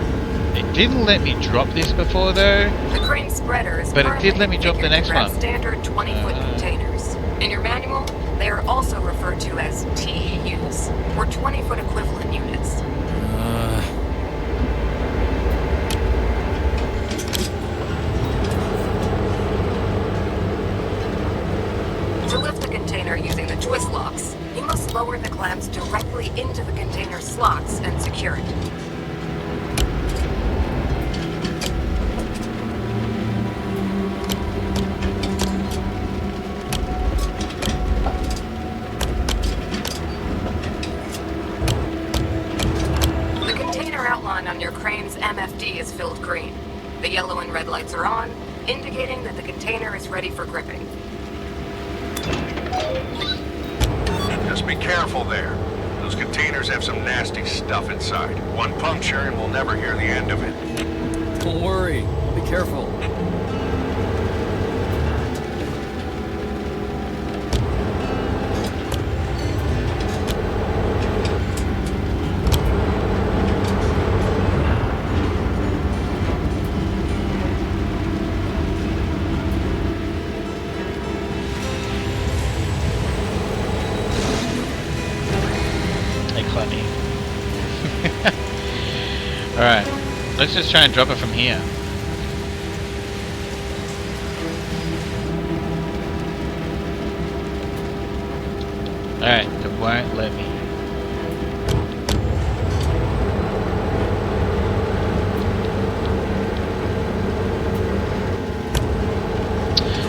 S3: didn't let me drop this before though.
S7: The crane spreader is
S3: But it did let me drop the
S7: configured
S3: next
S7: to grab
S3: one.
S7: standard 20-foot containers. In your manual, they are also referred to as TEUs, or 20-foot equivalent units. To lift the container using the twist locks, you must lower the clamps directly into the container slots and secure it. The container outline on your crane's MFD is filled green. The yellow and red lights are on, indicating that the container is ready for gripping.
S4: Just be careful there. Those containers have some nasty stuff inside. One puncture and we'll never hear the end of it.
S5: Don't worry. I'll be careful.
S3: Alright, let's just try and drop it from here. Alright, it won't let me.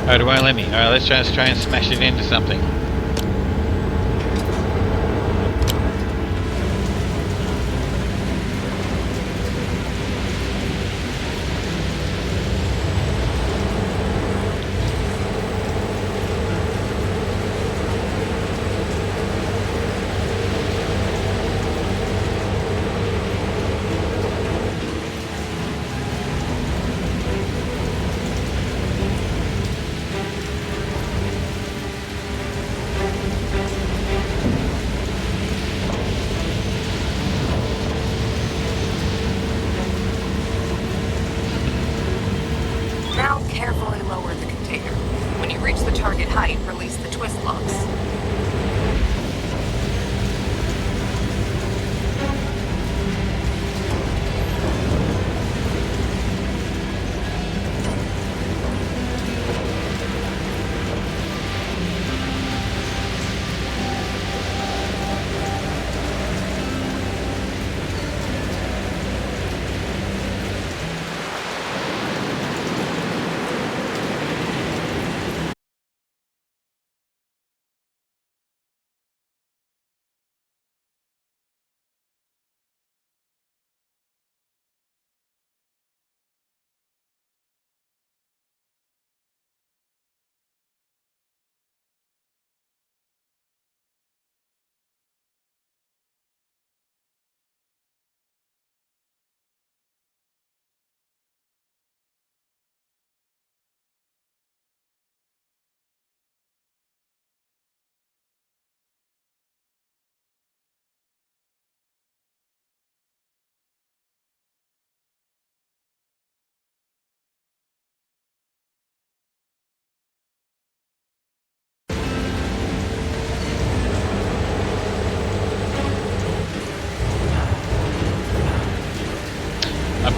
S3: Alright, it won't let me. Alright, let's try and smash it into something.
S7: Now carefully lower the container. When you reach the target height, release the twist locks.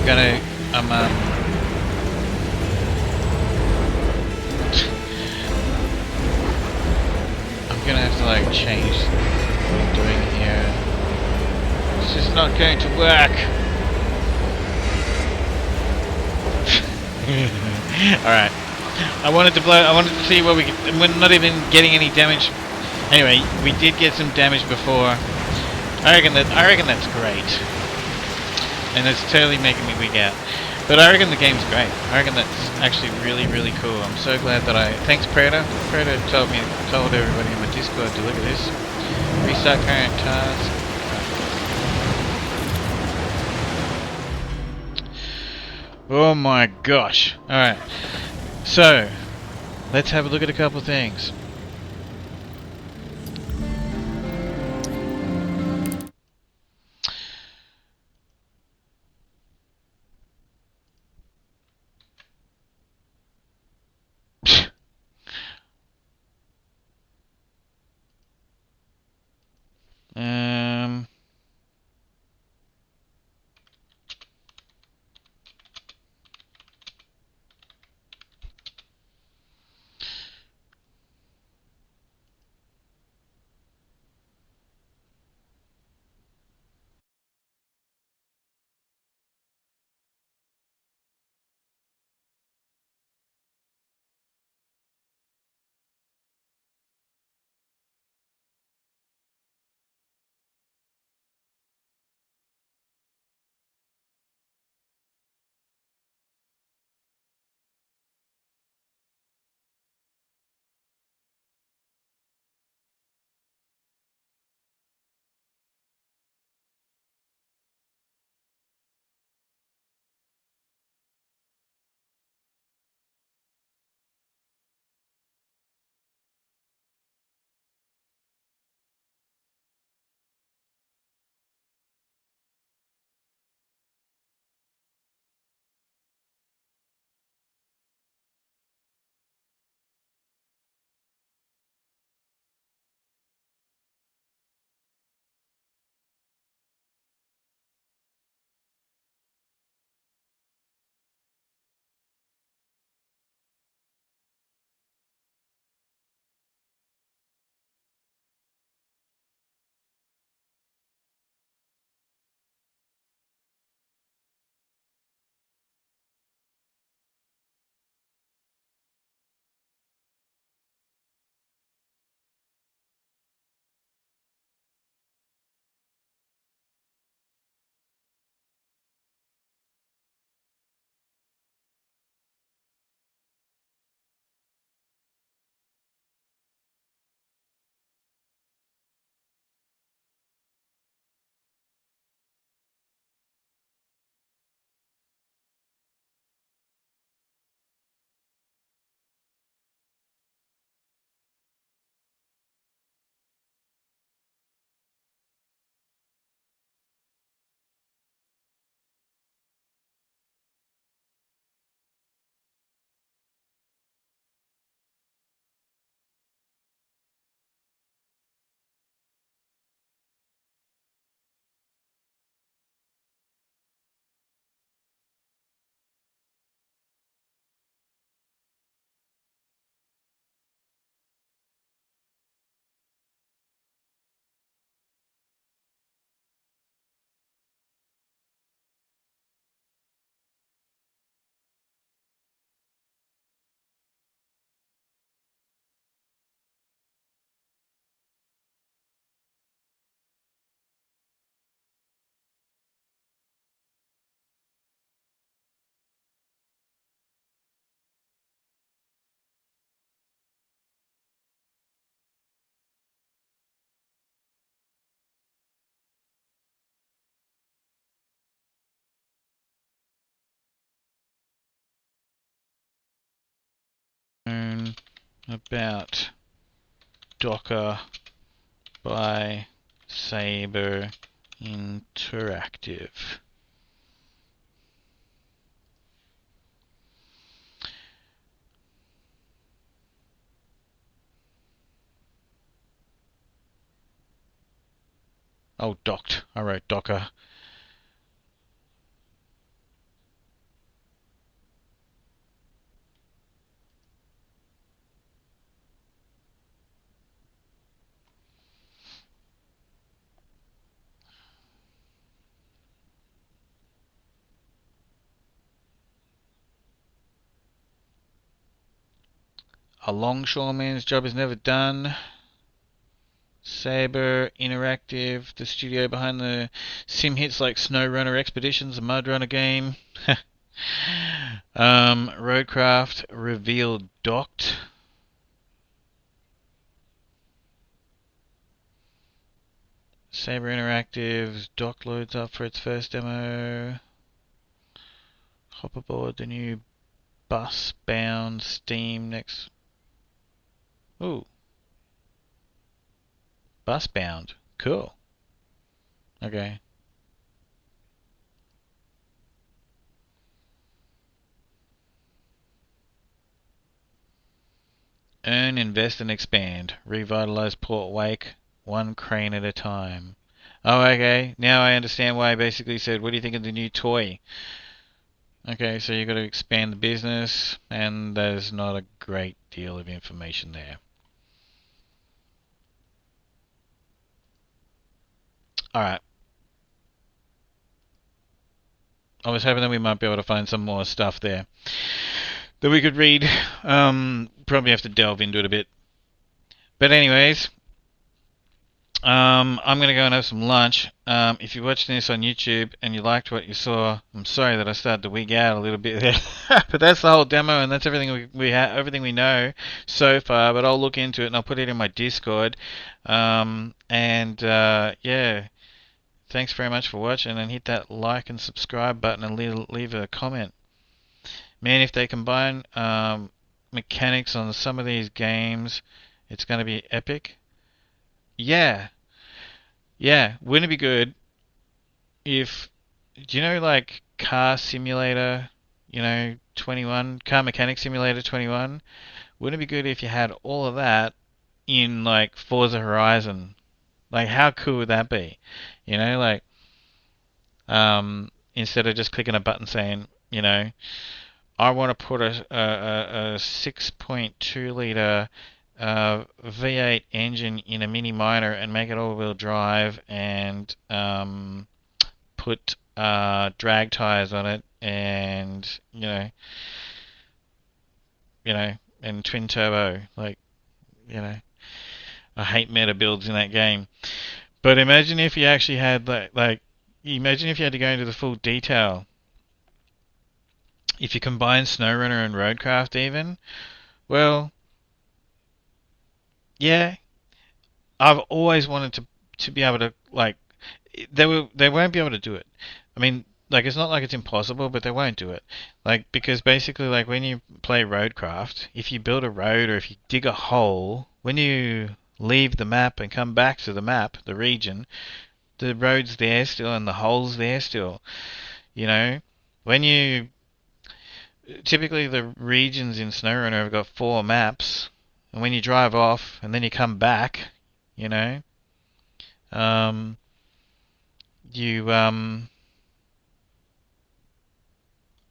S7: I'm gonna have to like change what I'm doing here. It's just not going to work. Alright. I wanted to see what we could, and we're not even getting any damage. Anyway, we did get some damage before. I reckon that's great. And it's totally making me wig out. But I reckon the game's great. I reckon that's actually really, really cool. I'm so glad that thanks Predator. Predator told everybody in my Discord to look at this. Restart current task. Oh my gosh. Alright. So, let's have a look at a couple things.
S3: about Docker by Saber Interactive. Oh, docked. I wrote Docker. A longshoreman's job is never done. Saber Interactive, the studio behind the sim hits like SnowRunner Expeditions, the Mud Runner game. RoadCraft revealed docked. Saber Interactive's dock loads up for its first demo. Hop aboard the new bus-bound Steam next. Ooh. Bus-bound. Cool. Okay. Earn, invest, and expand. Revitalize Port Wake, one crane at a time. Oh, okay. Now I understand why I basically said, what do you think of the new toy? Okay, so you've got to expand the business, and there's not a great deal of information there. Alright. I was hoping that we might be able to find some more stuff there that we could read. Probably have to delve into it a bit. But anyways, I'm going to go and have some lunch. If you're watching this on YouTube and you liked what you saw, I'm sorry that I started to wig out a little bit there. But that's the whole demo, and that's everything we have, everything we know so far. But I'll look into it and I'll put it in my Discord. Yeah, thanks very much for watching, and hit that like and subscribe button and leave a comment. Man, if they combine mechanics on some of these games, it's going to be epic. Yeah. Yeah, wouldn't it be good if, do you know, like Car Simulator, 21, Car Mechanic Simulator 21? Wouldn't it be good if you had all of that in like Forza Horizon? Like, how cool would that be? Instead of just clicking a button saying, I want to put a 6.2 liter V8 engine in a Mini Minor and make it all-wheel drive, and put drag tires on it, and and twin turbo. I hate meta builds in that game. But imagine if you actually had imagine if you had to go into the full detail. If you combine SnowRunner and RoadCraft even, well, yeah, I've always wanted to be able to, they won't be able to do it. I mean, it's not like it's impossible, but they won't do it. Because basically, when you play RoadCraft, if you build a road or if you dig a hole, when you leave the map and come back to the map, the region, the road's there still and the hole's there still. Typically the regions in SnowRunner have got 4 maps, and when you drive off and then you come back, when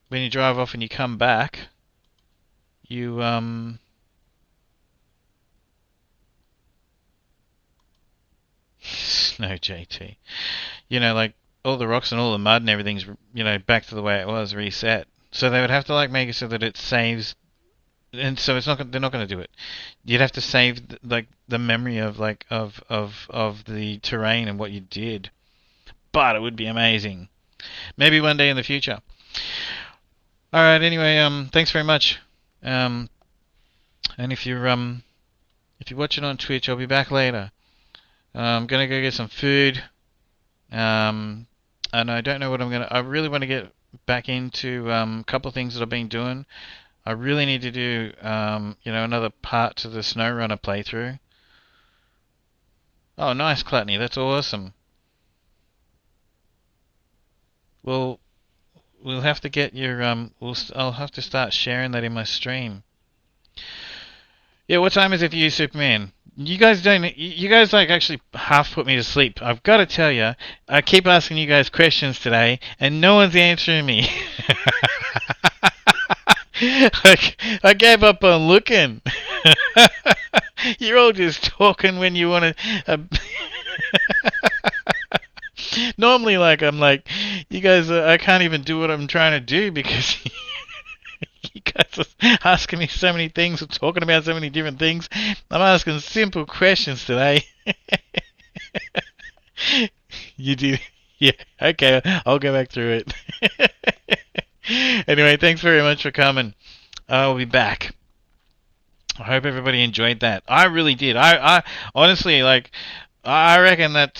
S3: you drive off and you come back, no JT, all the rocks and all the mud and everything's back to the way it was, reset. So they would have to make it so that it saves, and so they're not going to do it. You'd have to save the memory of the terrain and what you did. But it would be amazing. Maybe one day in the future. All right. Anyway, thanks very much. And if you're watching on Twitch, I'll be back later. I'm gonna go get some food. And I don't know what I really want to get back into a couple of things that I've been doing. I really need to do, you know, another part to the SnowRunner playthrough. Oh, nice, Clutney. That's awesome. Well, we'll have to get your, I'll have to start sharing that in my stream. Yeah, what time is it for you, Superman? You guys don't, you guys like actually half put me to sleep. I've got to tell you, I keep asking you guys questions today, and no one's answering me. I gave up on looking. You're all just talking when you want to. Normally, like, I'm like, you guys, I can't even do what I'm trying to do because you guys are asking me so many things, or talking about so many different things. I'm asking simple questions today. You do? Yeah, okay, I'll go back through it. Anyway, thanks very much for coming. I'll be back. I hope everybody enjoyed that. I really did. I honestly, like, I reckon that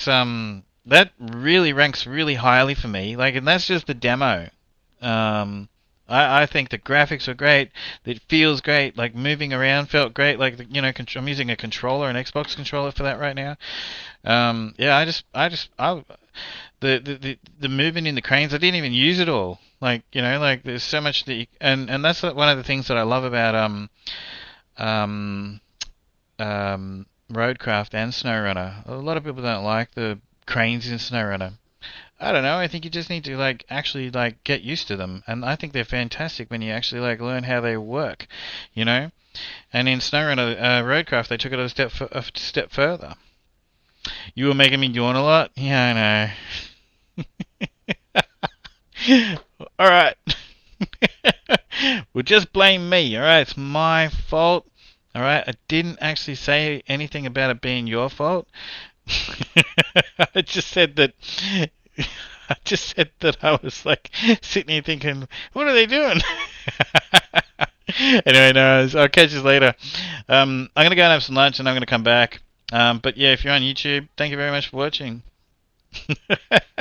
S3: that really ranks really highly for me. Like, and that's just the demo. I think the graphics are great. It feels great. Like, moving around felt great. Like, you know, I'm using a controller, an Xbox controller for that right now. Yeah, the movement in the cranes, I didn't even use it all. Like, you know, like, there's so much that and that's one of the things that I love about RoadCraft and SnowRunner. A lot of people don't like the cranes in SnowRunner. I don't know. I think you just need to like actually like get used to them, and I think they're fantastic when you actually like learn how they work, you know. And in SnowRunner, RoadCraft, they took it a step further. You were making me yawn a lot. Yeah, I know. All right. Well, just blame me. All right, it's my fault. All right, I didn't actually say anything about it being your fault. I just said that. I was like sitting here thinking, what are they doing? Anyway, no, I'll catch you later. I'm gonna go and have some lunch, and I'm gonna come back. But yeah, if you're on YouTube, thank you very much for watching.